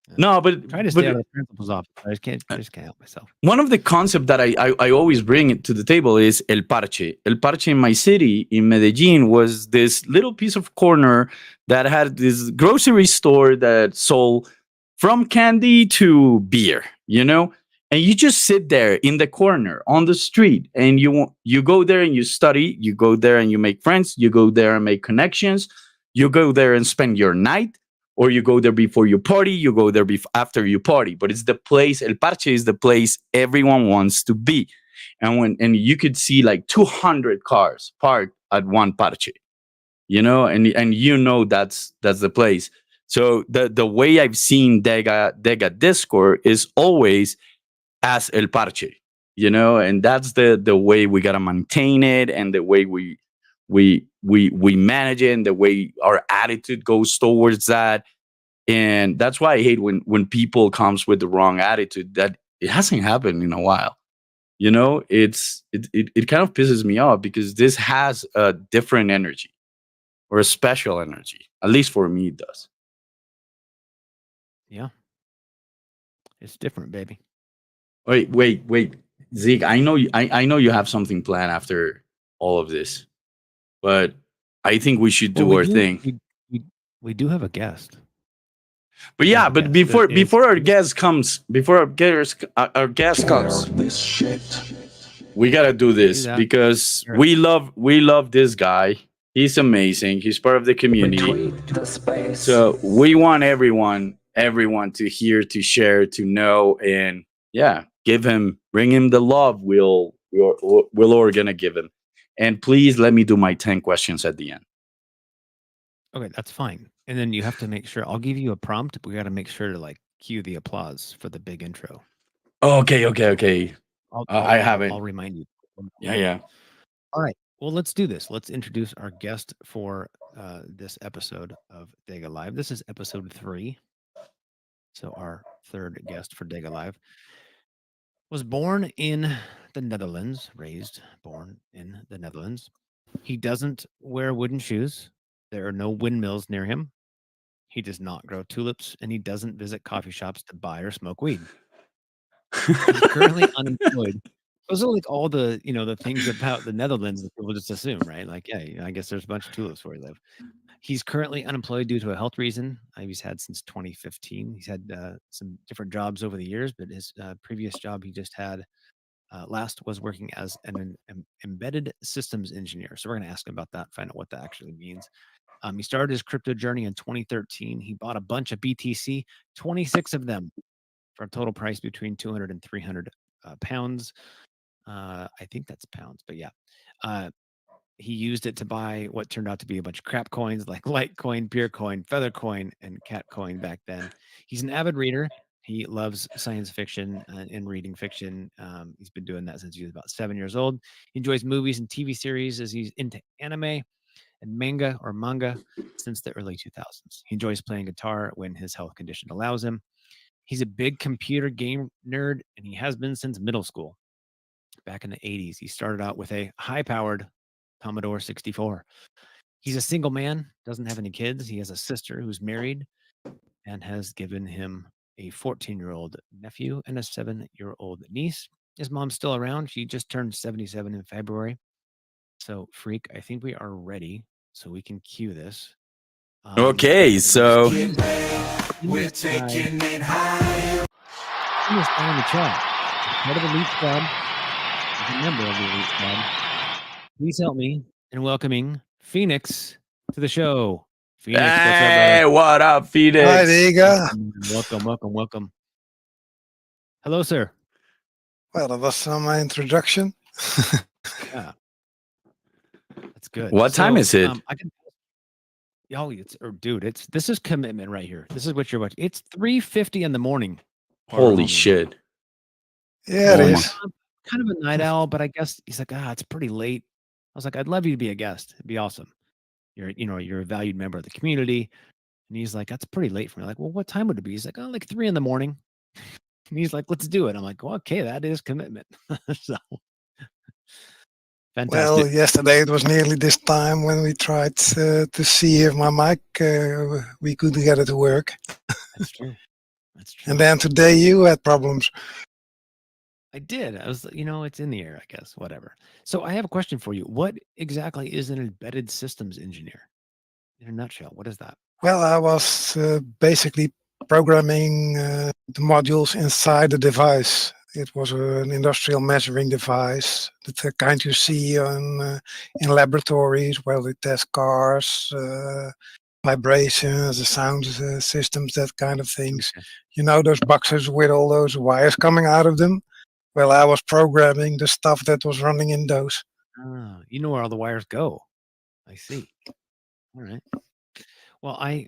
Yeah. No, but Try to stay out of the principal's office. I just can't help myself. one of the concepts that I always bring it to the table is el parche. El parche in my city, in Medellin, was this little piece of corner that had this grocery store that sold from candy to beer, you know? And you just sit there in the corner on the street and you go there and you study, you go there and you make friends, you go there and make connections, you go there and spend your night, or you go there before you party, you go there after you party. But it's the place, El Parche is the place everyone wants to be. And you could see like 200 cars parked at one Parche, you know, and you know that's the place. So the way I've seen Dega Discord is always as El Parche, you know, and that's the way we gotta maintain it, and the way we manage it, and the way our attitude goes towards that. And that's why I hate when people comes with the wrong attitude, that it hasn't happened in a while. You know, it kind of pisses me off because this has a different energy, or a special energy. At least for me, it does. Yeah. It's different, baby. Wait, Zeke. I know you have something planned after all of this, but I think we should Well, do our thing. we do have a guest. But We yeah, have a but guest. before our guest comes, our guest comes, This shit. we gotta do this that. because Sure. we love this guy. He's amazing. He's part of the community. Retweet the space. So we want everyone to hear, to share, to know, and yeah, bring him the love we're all gonna give him. And please let me do my 10 questions at the end. Okay, that's fine. And then you have to make sure I'll give you a prompt, but we got to make sure to like cue the applause for the big intro. Okay. I haven't. I'll remind you. Yeah. All right. Well, let's do this. Let's introduce our guest for this episode of DEGA Live. This is episode 3. So our third guest for DEGA Live was born in the Netherlands, born in the Netherlands, He doesn't wear wooden shoes. There are no windmills near him. He does not grow tulips, and he doesn't visit coffee shops to buy or smoke weed. He's currently unemployed. Those are like all the the things about the Netherlands that people just assume, right? Like, yeah, I guess there's a bunch of tulips where he live. He's currently unemployed due to a health reason. He's had since 2015. He's had some different jobs over the years, but his previous job he just had last was working as an embedded systems engineer. So we're going to ask him about that, find out what that actually means. He started his crypto journey in 2013. He bought a bunch of BTC, 26 of them, for a total price between 200 and 300 pounds. I think that's pounds, but yeah. He used it to buy what turned out to be a bunch of crap coins like Litecoin, Peercoin, Feathercoin, and Catcoin back then. He's an avid reader. He loves science fiction and reading fiction. He's been doing that since he was about 7 years old. He enjoys movies and TV series as he's into anime and manga since the early 2000s. He enjoys playing guitar when his health condition allows him. He's a big computer game nerd, and he has been since middle school. Back in the 80s, he started out with a high-powered Commodore 64. He's a single man, doesn't have any kids. He has a sister who's married and has given him a 14-year-old nephew and a 7-year-old niece. His mom's still around. She just turned 77 in February. So, Freak, I think we are ready, so we can cue this. Okay, so We're taking it high. He is in the chat. Head of the Elite Squad, is a member of the Elite Squad. Please help me in welcoming Phoenix to the show. Phoenix, what's up, hey, brother? what up, Hi, Phoenix? DEGA. Welcome. Hello, sir. Well, that was my introduction. Yeah, that's good. What time is it? I can. Dude, this is commitment right here. This is what you're watching. It's 3:50 in the morning. Holy shit. Yeah, it Holy- is. Kind of a night owl, but I guess he's like, it's pretty late. I was like, I'd love you to be a guest. It'd be awesome. You're a valued member of the community. And he's like, that's pretty late for me. Like, well, what time would it be? He's like, like 3 in the morning. And he's like, let's do it. I'm like, well, okay, that is commitment. So fantastic. Well, yesterday it was nearly this time when we tried to see if my mic, we could get it to work. That's true. And then today you had problems. I did. I was, it's in the air, I guess, whatever. So I have a question for you. What exactly is an embedded systems engineer? In a nutshell, what is that? Well, I was basically programming the modules inside the device. It was an industrial measuring device, the kind you see in laboratories where they test cars, vibrations, the sound systems, that kind of things. Okay. You know, those boxes with all those wires coming out of them? Well, I was programming the stuff that was running in those. You know where all the wires go. I see. All right. Well,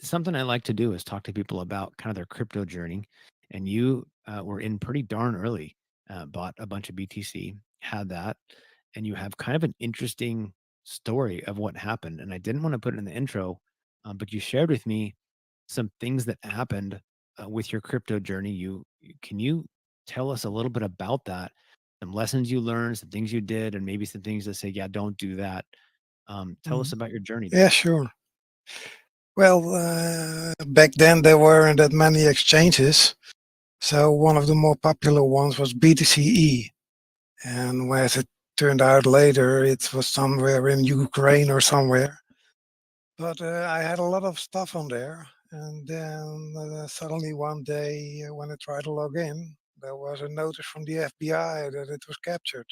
something I like to do is talk to people about kind of their crypto journey. And you were in pretty darn early, bought a bunch of BTC, had that, and you have kind of an interesting story of what happened. And I didn't want to put it in the intro, but you shared with me some things that happened with your crypto journey. Can you tell us a little bit about that? Some lessons you learned, some things you did, and maybe some things that say, yeah, don't do that. Tell us about your journey. Yeah, sure. Well, back then there weren't that many exchanges. So one of the more popular ones was BTCE. And as it turned out later, it was somewhere in Ukraine or somewhere. But I had a lot of stuff on there. And then suddenly one day when I tried to log in, there was a notice from the FBI that it was captured.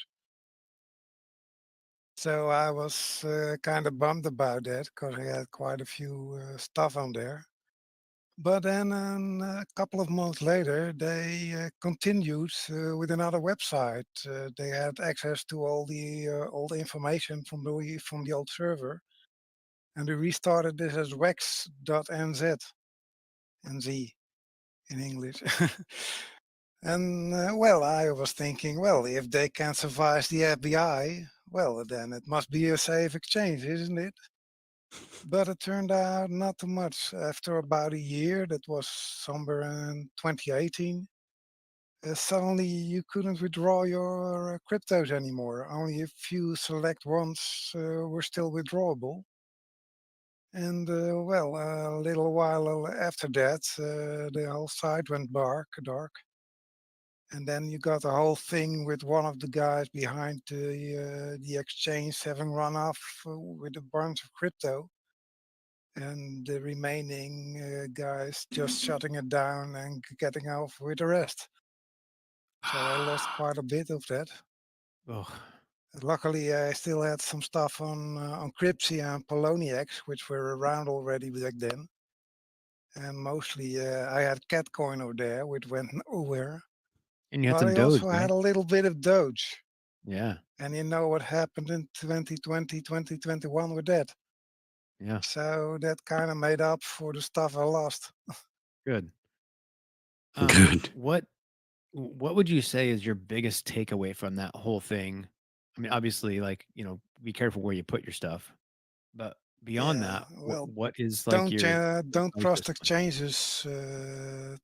So I was kind of bummed about that because I had quite a few stuff on there. But then a couple of months later, they continued with another website. They had access to all the information from the old server, and they restarted this as wex.nz, NZ in English. And well, I was thinking, well, if they can survive the FBI, well, then it must be a safe exchange, isn't it? But it turned out not too much. After about a year, that was somewhere in 2018, suddenly you couldn't withdraw your cryptos anymore. Only a few select ones were still withdrawable. And well, a little while after that, the whole site went dark. And then you got the whole thing with one of the guys behind the exchange having run off with a bunch of crypto, and the remaining guys just shutting it down and getting off with the rest. So I lost quite a bit of that. Oh, Luckily, I still had some stuff on Crypsy and Poloniex, which were around already back then. And mostly, I had Catcoin over there, which went nowhere. and you had But some I Doge, also right? had a little bit of Doge. Yeah, And you know what happened in 2020, 2021 with that. yeah, So that kind of made up for the stuff I lost. good. Good. What would you say is your biggest takeaway from that whole thing? I mean, obviously, like, be careful where you put your stuff, but beyond Yeah, that, well, what is like your don't trust wisest? exchanges to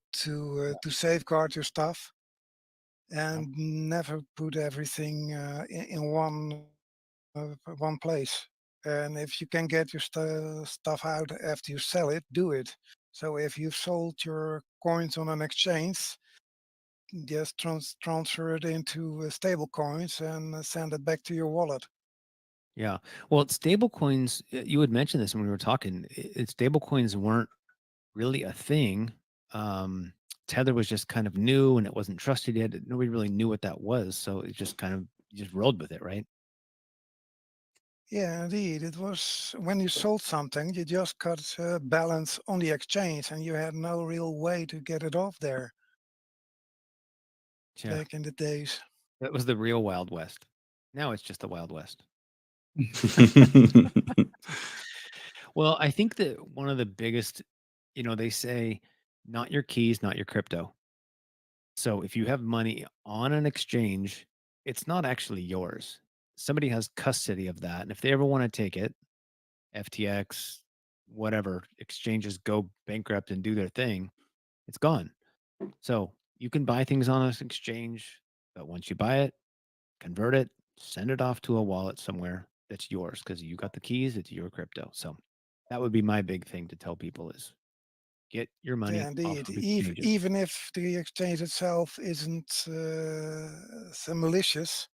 safeguard your stuff, Yeah, and never put everything in one place. And if you can get your stuff out after you sell it, do it. So if you've sold your coins on an exchange, just transfer it into stable coins and send it back to your wallet. yeah. Well, stable coins. You had mentioned this when we were talking. Stable coins weren't really a thing. Um, Tether was just kind of new and it wasn't trusted yet. Nobody really knew what that was, so it just kind of you just rolled with it, right? Yeah, indeed. It was when you sold something, you just got balance on the exchange and you had no real way to get it off there Yeah, back in the days. that was the real Wild West. Now it's just the Wild West. Well, I think that one of the biggest, they say, not your keys, not your crypto. So if you have money on an exchange, it's not actually yours. Somebody has custody of that. And if they ever want to take it, FTX, whatever, exchanges go bankrupt and do their thing, it's gone. So you can buy things on this exchange, but once you buy it, convert it, send it off to a wallet somewhere that's yours because you got the keys, it's your crypto. So that would be my big thing to tell people is get your Yeah, money off indeed. of exchanges. Even if the exchange itself isn't so malicious,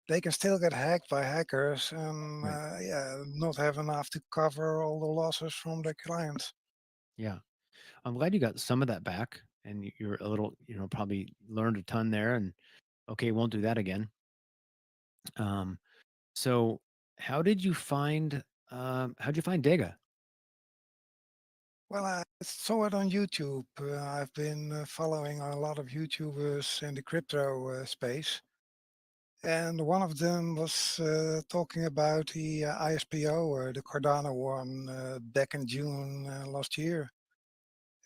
they can still get hacked by hackers and Right. yeah, not have enough to cover all the losses from their clients. Yeah. I'm glad you got some of that back and you're a little, probably learned a ton there and okay, won't do that again. Um, so how'd you find Dega? Well, I saw it on YouTube. I've been following a lot of YouTubers in the crypto space. And one of them was talking about the ISPO, the Cardano one, back in June last year.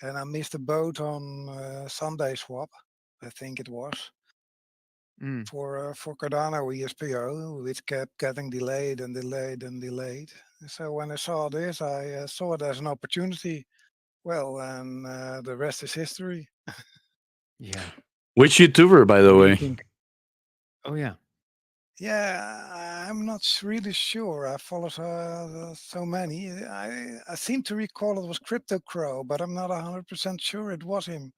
And I missed the boat on Sunday Swap, I think it was, Mm, for Cardano ESPO, which kept getting delayed and delayed and delayed. So when I saw this, I saw it as an opportunity. Well, and the rest is history. yeah. Which YouTuber, by the What do you way? think? Oh yeah. Yeah, I'm not really sure. I follow so many. I seem to recall it was Crypto Crow, but I'm not 100% sure it was him.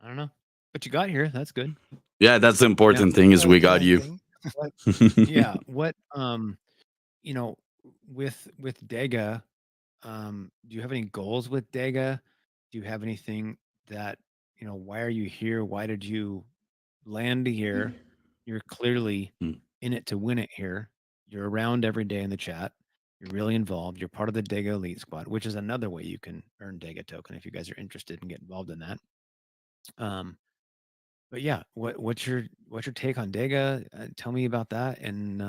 I don't know. But you got here. That's good. Yeah, that's the Yeah. important thing is we That's the got main you. thing. What yeah. What you know, with Dega, do you have any goals with Dega? Do you have anything that, why are you here? Why did you land here? You're clearly Mm. in it to win it here. You're around every day in the chat. You're really involved. You're part of the Dega Elite Squad, which is another way you can earn Dega token if you guys are interested and get involved in that. Um, but yeah, what's your take on Dega? Tell me about that. And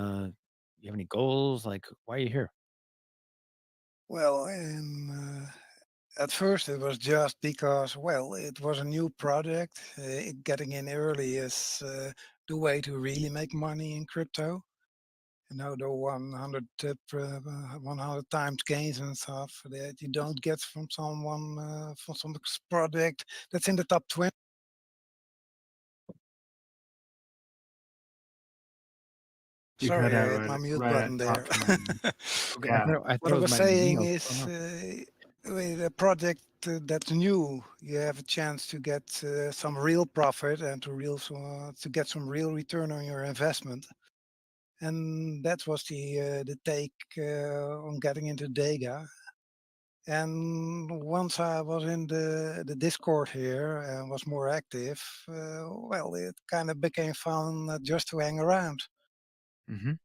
you have any goals? Like, why are you here? Well, at first it was just because, well, it was a new project. Getting in early is the way to really make money in crypto. the 100 100 times gains and stuff that you don't get from someone from some project that's in the top 20. You Sorry, cut I out hit my mute right button at there. top 20. Okay, Yeah. I What thought I it was was my saying notes. is, Oh, no. with a project that's new, you have a chance to get some real profit and to get some real return on your investment. And that was the take on getting into DEGA. And once I was in the Discord here and was more active, well, it kind of became fun just to hang around. Mhm.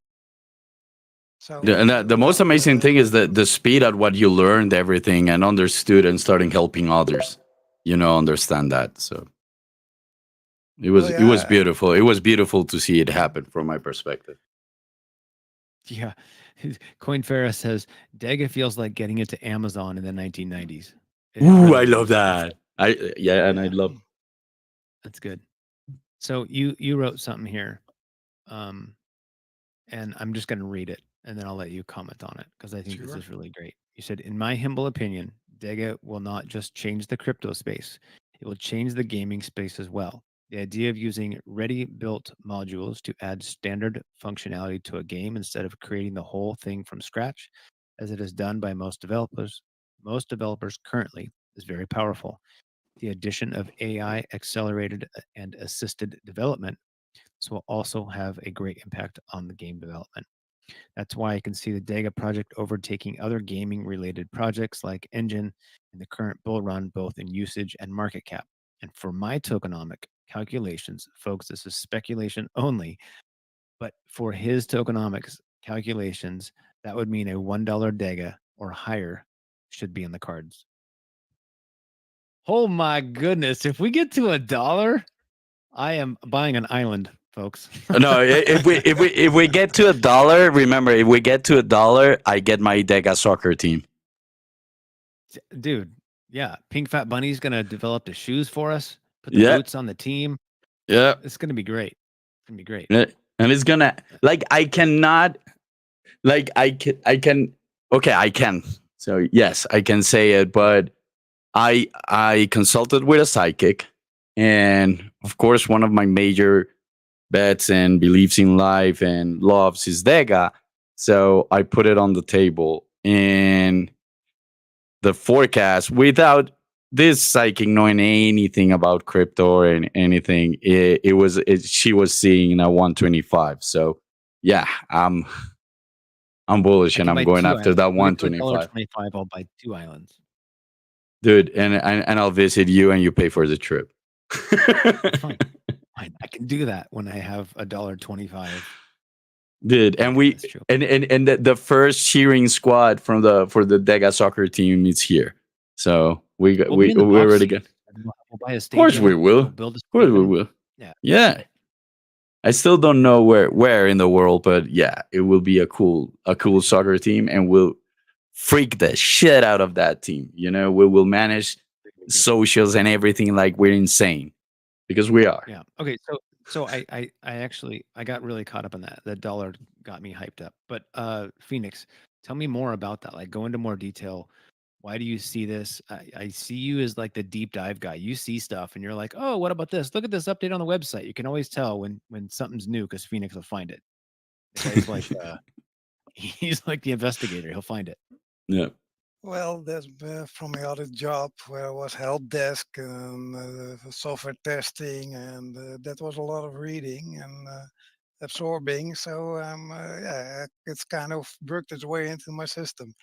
So And the most well, amazing thing is that the speed at what you learned everything and understood and starting helping others, understand that. So it well, was it was yeah, beautiful. It was beautiful to see it happen from my perspective. Yeah. Coin Ferris says DEGA feels like getting into Amazon in the 1990s. It Ooh, I really love does. that. And I Yeah, love. that's good. So you wrote something here. Um, and I'm just going to read it and then I'll let you comment on it because I think this sure. is really great. You said, in my humble opinion, DEGA will not just change the crypto space, it will change the gaming space as well. The idea of using ready built modules to add standard functionality to a game instead of creating the whole thing from scratch, as it is done by most developers currently, is very powerful. The addition of AI accelerated and assisted development will also have a great impact on the game development. That's why I can see the DEGA project overtaking other gaming related projects like Engine in the current bull run, both in usage and market cap. And for my tokenomic calculations, folks, this is speculation only, but for his tokenomics calculations, that would mean a $1 DEGA or higher should be in the cards. Oh my goodness. If we get to $1, I am buying an island, folks. No, if we get to $1, remember, if we get to $1, I get my Dega soccer team. Dude, yeah, Pink Fat Bunny's gonna develop the shoes for us, put the Yeah, boots on the team. yeah. It's gonna be great. It's gonna be great. And it's gonna I cannot I can okay, I can. So yes, I can say it, but I consulted with a psychic, and of course one of my major bets and beliefs in life and loves is Dega. So I put it on the table, and the forecast without this psychic knowing anything about crypto or anything, she was seeing a 125. So yeah, I'm bullish I and can I'm buy going 2 after islands. that If we get to 125. $1.25, I'll buy 2 islands. Dude, and I'll visit you and you pay for the trip. Fine. I can do that when I have $1.25. Dude, and Yeah, that's true. the first cheering squad for the Dega soccer team is here. So we got We'll be in the we box already seats. got. We'll buy a Of course we stadium. will. We'll build a Of course we stadium. will. Yeah. Yeah. I still don't know where in the world, but yeah, it will be a cool soccer team, and we'll freak the shit out of that team. We will manage socials and everything like we're insane, because we are. Yeah. Okay. So I actually I got really caught up in that. The dollar got me hyped up. But Phoenix, tell me more about that. Like go into more detail. Why do you see this? I see you as like the deep dive guy. You see stuff and you're like, oh, what about this? Look at this update on the website. You can always tell when something's new because Phoenix will find it. The guy's like he's like the investigator. He'll find it. Yeah. Well, that's from my other job where I was help desk and software testing, and that was a lot of reading and absorbing. So yeah, it's kind of worked its way into my system.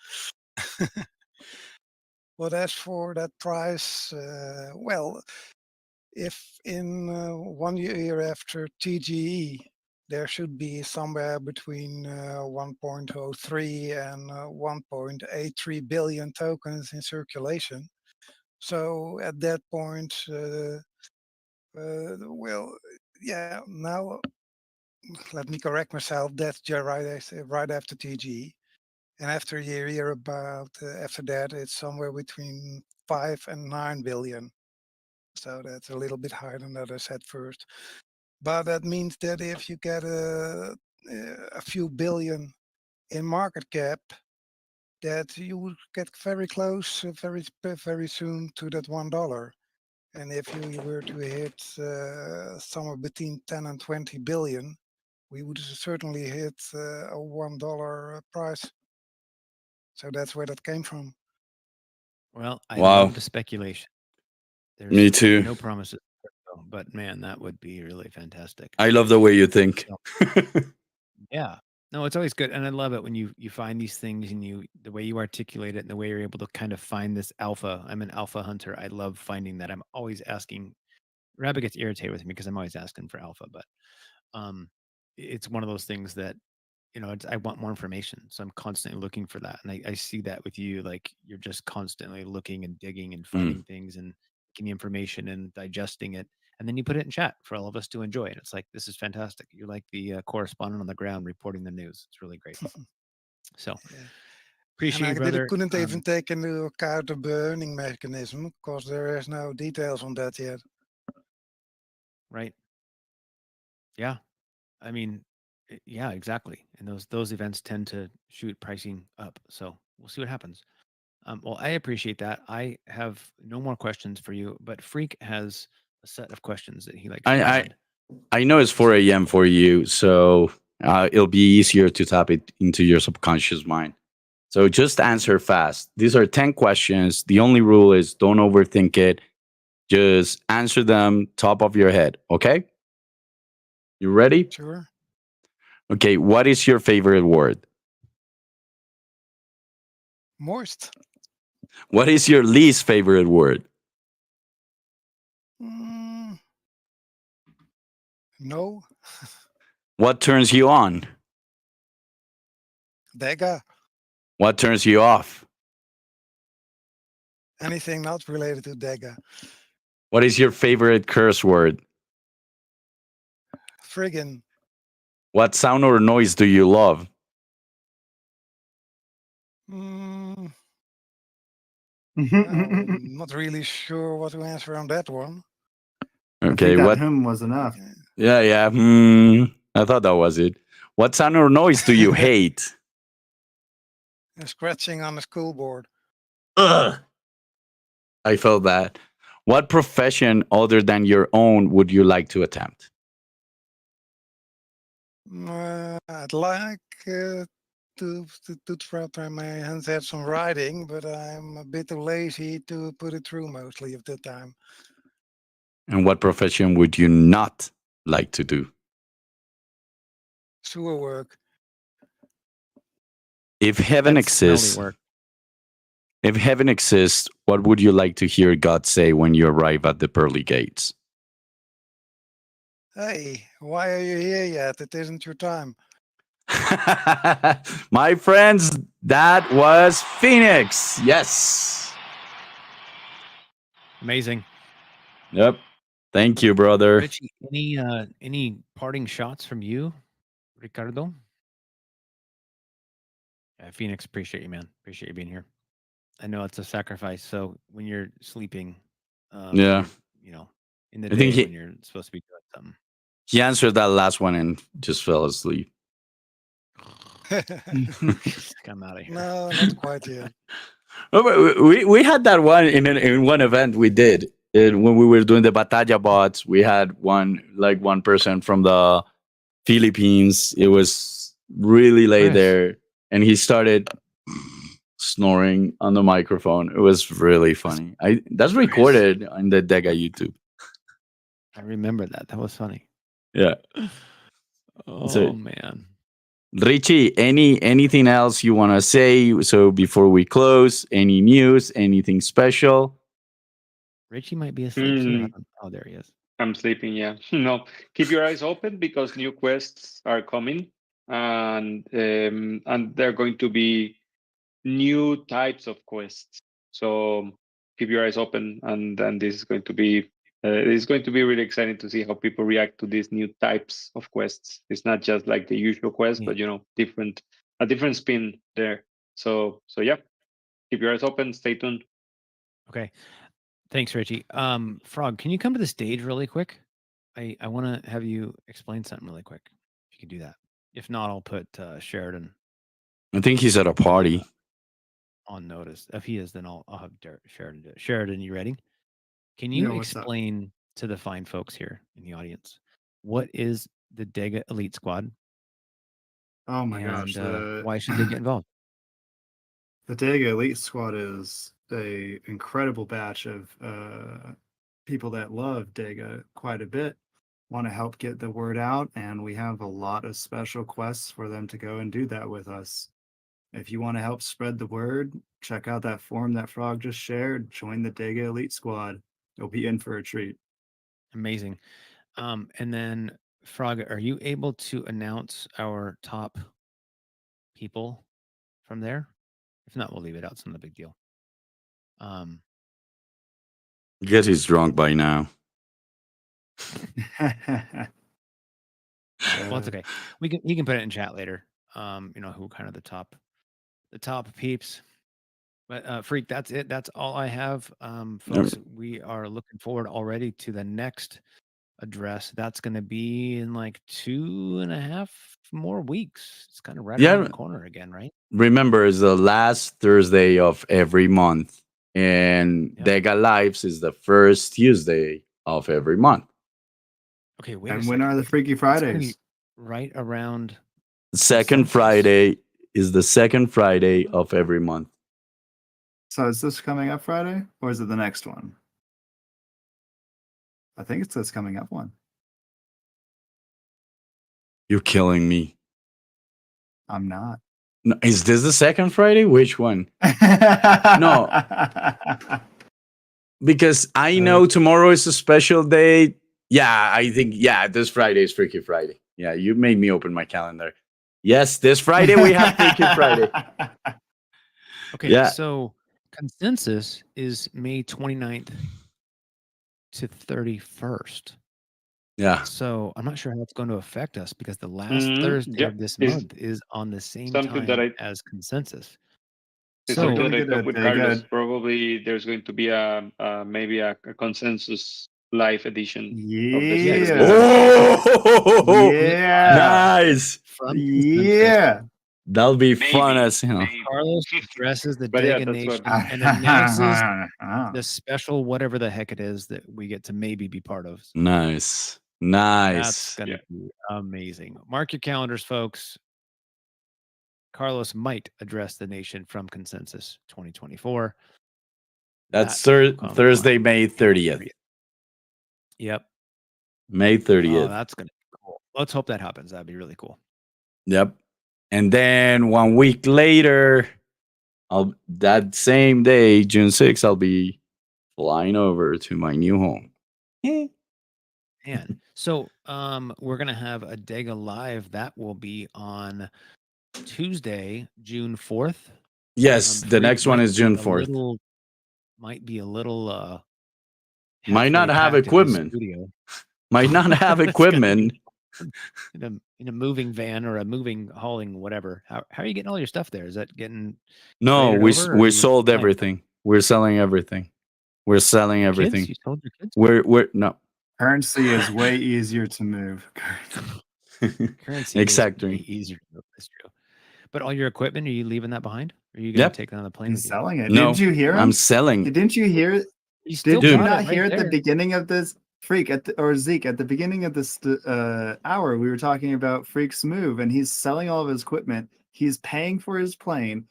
But as for that price, well, if in 1 year after TGE, there should be somewhere between 1.03 and 1.83 billion tokens in circulation. So at that point, well, yeah, now let me correct myself. That's just right after TGE. And after a year about after that, it's somewhere between 5 and 9 billion. So that's a little bit higher than that I said first. But that means that if you get a few billion in market cap, that you would get very close, very soon to that $1. And if you were to hit somewhere between 10 and 20 billion, we would certainly hit a $1 price. So that's where that came from. Well, I Wow. love the speculation. There's Me too. no promises, but man, that would be really fantastic. I love the way you think. Yeah. No, it's always good, and I love it when you find these things and the way you articulate it and the way you're able to kind of find this alpha. I'm an alpha hunter. I love finding that. I'm always asking. Rabbit gets irritated with me because I'm always asking for alpha, but it's one of those things that I want more information, so I'm constantly looking for that, and I see that with you. Like you're just constantly looking and digging and finding things and getting information and digesting it, and then you put it in chat for all of us to enjoy. And it's like, this is fantastic. You're like the correspondent on the ground reporting the news. It's really great. So Yeah. appreciate you, And I brother. couldn't even take into account the burning mechanism because there is no details on that yet. Right. Yeah. I mean, yeah, exactly. And those events tend to shoot pricing up. So we'll see what happens. Well, I appreciate that. I have no more questions for you, but Freak has a set of questions that he likes to add. I know it's 4 a.m. for you, so it'll be easier to tap it into your subconscious mind. So just answer fast. These are 10 questions. The only rule is don't overthink it. Just answer them top of your head. Okay? You ready? Sure. Okay. What is your favorite word? Moist. What is your least favorite word? No. What turns you on? DEGA. What turns you off? Anything not related to DEGA. What is your favorite curse word? Friggin'. What sound or noise do you love? Well, not really sure what to answer on that one. Okay, I think what? that was enough. Yeah. I thought that was it. What sound or noise do you hate? Scratching on the school board. Ugh. I felt that. What profession other than your own would you like to attempt? I'd like to try my hands at some writing, but I'm a bit lazy to put it through mostly of the time. And what profession would you not like to do? Sewer work. If heaven That's smelly exists, work. if heaven exists, what would you like to hear God say when you arrive at the pearly gates? Hey, why are you here yet? It isn't your time. My friends, that was Phoenix. Yes. Amazing. Yep. Thank you, brother. Richie, any parting shots from you, Ricardo? Yeah, Phoenix, appreciate you, man. Appreciate you being here. I know it's a sacrifice. So when you're sleeping, Yeah. in the I think day when you're supposed to be doing something. He answered that last one and just fell asleep. I'm out of here. No, not quite yet. We had that one in one event we did. When we were doing the Batalla bots, we had one person from the Philippines. It was really late Nice. there, and he started snoring on the microphone. It was really funny. That's recorded on the DEGA YouTube. I remember that. That was funny. Yeah. Oh man. Richie, anything else you want to say? So before we close, any news, anything special? Richie might be asleep too. Oh, there he is. I'm sleeping, yeah. No, keep your eyes open because new quests are coming, and they're going to be new types of quests. So keep your eyes open, and then this is going to be really exciting to see how people react to these new types of quests. It's not just like the usual quest, but a different spin there. So yeah, keep your eyes open. Stay tuned. Okay. Thanks, Richie. Frog, can you come to the stage really quick? I want to have you explain something really quick. If you could do that. If not, I'll put Sheridan I think he's at a party. on notice. If he is, then I'll have Sheridan do it. Sheridan, you ready? Can Yeah, you what's up? explain to the fine folks here in the audience what is the DEGA Elite Squad Oh my gosh, and why should they get involved? the DEGA Elite Squad is a incredible batch of people that love DEGA quite a bit, want to help get the word out, and we have a lot of special quests for them to go and do that with us. If you want to help spread the word, check out that form that Frog just shared. Join the DEGA Elite Squad. You'll be in for a treat. Amazing. And then, Frog, are you able to announce our top people from there? If not, we'll leave it out. It's not a big deal. I guess he's drunk by now. Well, it's okay. You can put it in chat later. Who kind of the top peeps. But Freak, that's it. That's all I have. Folks, we are looking forward already to the next address. That's going to be in like 2.5 more weeks. It's kind of right around the corner again, right? Remember, it's the last Thursday of every month, and DEGA Lives is the first Tuesday of every month. Okay, wait a And second. when are the Freaky It's gonna be Fridays? right around Second Consensus. Friday is the second Friday of every month. So is this coming up Friday, or is it the next one? I think it's this coming up one. You're killing me. I'm not. No, is this the second Friday? Which one? No. Because I know tomorrow is a special day. Yeah, I think, this Friday is Freaky Friday. Yeah, you made me open my calendar. Yes, this Friday we have Freaky Friday. Okay, Yeah. so Consensus is May 29th to 31st. Yeah. So I'm not sure how it's going to affect us because the last Thursday of this It's month is on the same something time that as Consensus. it's So something that I get a talked with DEGA. Carlos. Probably there's going to be maybe a consensus live edition of this Yeah. Oh, Yeah. nice. from Consensus, Yeah. That'll be fun Maybe. as hell. Carlos addresses the But yeah, DEGA that's Nation what- and announces the special whatever the heck it is that we get to maybe be part of. Nice. That's Nice. gonna be amazing. Mark your calendars, folks. Carlos might address the nation from Consensus 2024. That's will come Thursday, on May 30th. Yep. May 30th. Oh, that's gonna be cool. Let's hope that happens. That'd be really cool. Yep. And then 1 week later, that same day, June 6th, I'll be flying over to my new home. Man. So we're gonna have a DEGA live that will be on Tuesday, June 4th. Yes, the Freak next one might is be June a 4th. might be a little Might not halfway have packed in his equipment. studio. Might not have It's gonna be equipment. in a moving van or a moving hauling whatever. How are you getting all your stuff there? Is that getting No, traded over, or we you sold flying with everything. We're selling everything. We're selling your kids? everything. You sold your kids? We're no. Currency is way easier to move. Currency is Exactly. way easier to move. That's true. But all your equipment, are you leaving that behind? Or are you going to Yep. take it on the plane He's with you? selling it. No, Didn't you hear him? I'm selling. Didn't you hear? You still Did you got it not right hear at the there. beginning of this Freak or Zeke at the beginning of this hour? We were talking about Freak's move, and he's selling all of his equipment. He's paying for his plane,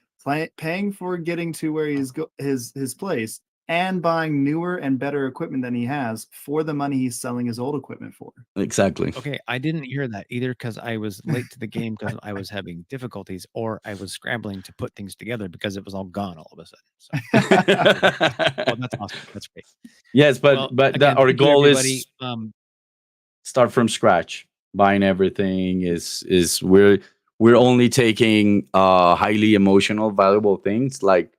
paying for getting to where he's his place, and buying newer and better equipment than he has for the money he's selling his old equipment for. Exactly. Okay, I didn't hear that either because I was late to the game because I was having difficulties, or I was scrambling to put things together because it was all gone all of a sudden. So, well, that's awesome. That's great. Yes, but Well, but again, our thank you, goal everybody. is start from scratch. Buying everything is we're only taking highly emotional, valuable things. Like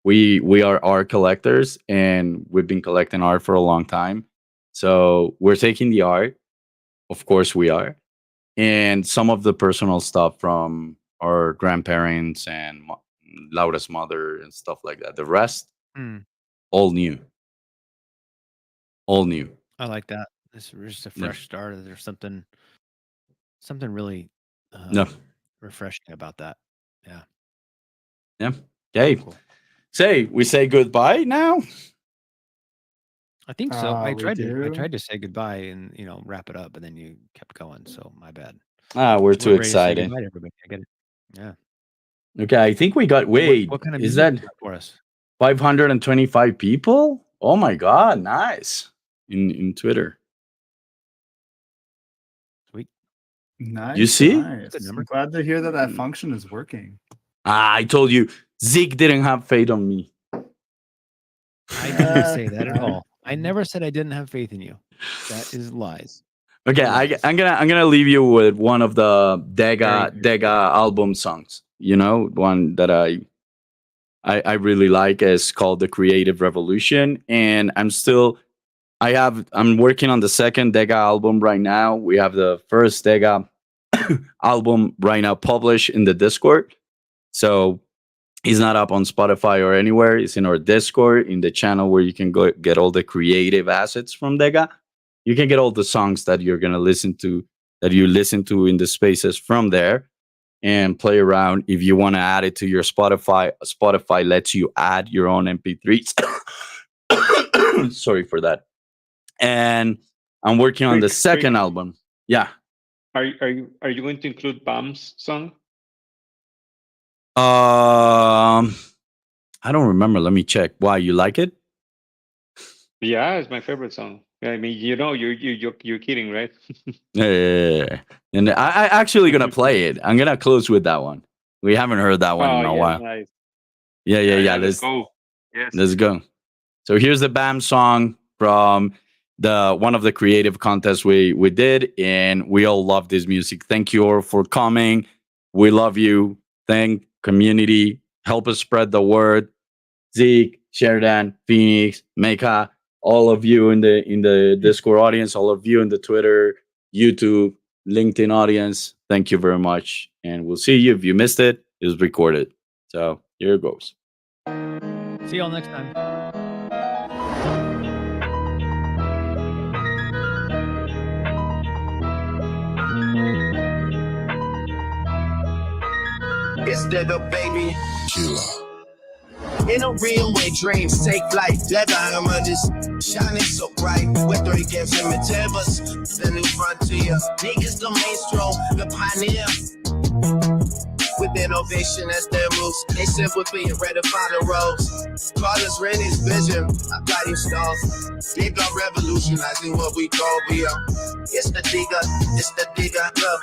we are art collectors, and we've been collecting art for a long time. So we're taking the art, of course we are, and some of the personal stuff from our grandparents and Laura's mother and stuff like that. The rest, all new. All new. I like that. This is just a fresh start. There's something really No. refreshing about that. Yeah. Yeah. Okay. Cool. We say goodbye now. I think so. I We tried do. to say goodbye and wrap it up, but then you kept going. So my bad. We're So too we're ready to say excited. goodbye to everybody. I get it. Yeah. Okay, I think we got. Wait, What kind of is music that you got for us? 525 people? Oh my god, nice. In Twitter. Sweet. You Nice, see? nice. Good number. I'm glad to hear that that function is working. I told you, Zeke didn't have faith on me. I didn't say that at all. I never said I didn't have faith in you. That is lies. Okay, Lies. I'm gonna leave you with one of the Very DEGA good. album songs. One that I really like is called The Creative Revolution, and I'm working on the second DEGA album right now. We have the first DEGA album right now published in the Discord. So it's not up on Spotify or anywhere. It's in our Discord, in the channel where you can go get all the creative assets from DEGA. You can get all the songs that you're gonna listen to, that you listen to in the spaces from there, and play around. If you want to add it to your Spotify lets you add your own MP3s. Sorry for that. And I'm working on the second album. Yeah. Are you going to include Bam's song? I don't remember. Let me check. Why, you like it? Yeah, it's my favorite song. I mean, you're kidding, right? Yeah. And I actually gonna play it. I'm gonna close with that one. We haven't heard that one in a while. Nice. Yeah. Let's go. Yes. Let's go. So here's the BAM song from one of the creative contests we did, and we all love this music. Thank you all for coming. We love you. Thank community. Help us spread the word. Zeke, Sheridan, Phoenix, Meka, all of you in the Discord audience, all of you in the Twitter, YouTube, LinkedIn audience. Thank you very much, and we'll see you. If you missed it, it's recorded. So here it goes. See y'all next time. It's DEGA, baby. Killer. In a real way, dreams take flight. DEGA, I'm just shining so bright. With 3 games in Matebas, the new frontier. Niggas the mainstream, the pioneer. With innovation as their moves, they said we're being ready to find the roads. Carlos ran his vision, a guiding star. Big up revolutionizing what we call we are. It's the DEGA, look.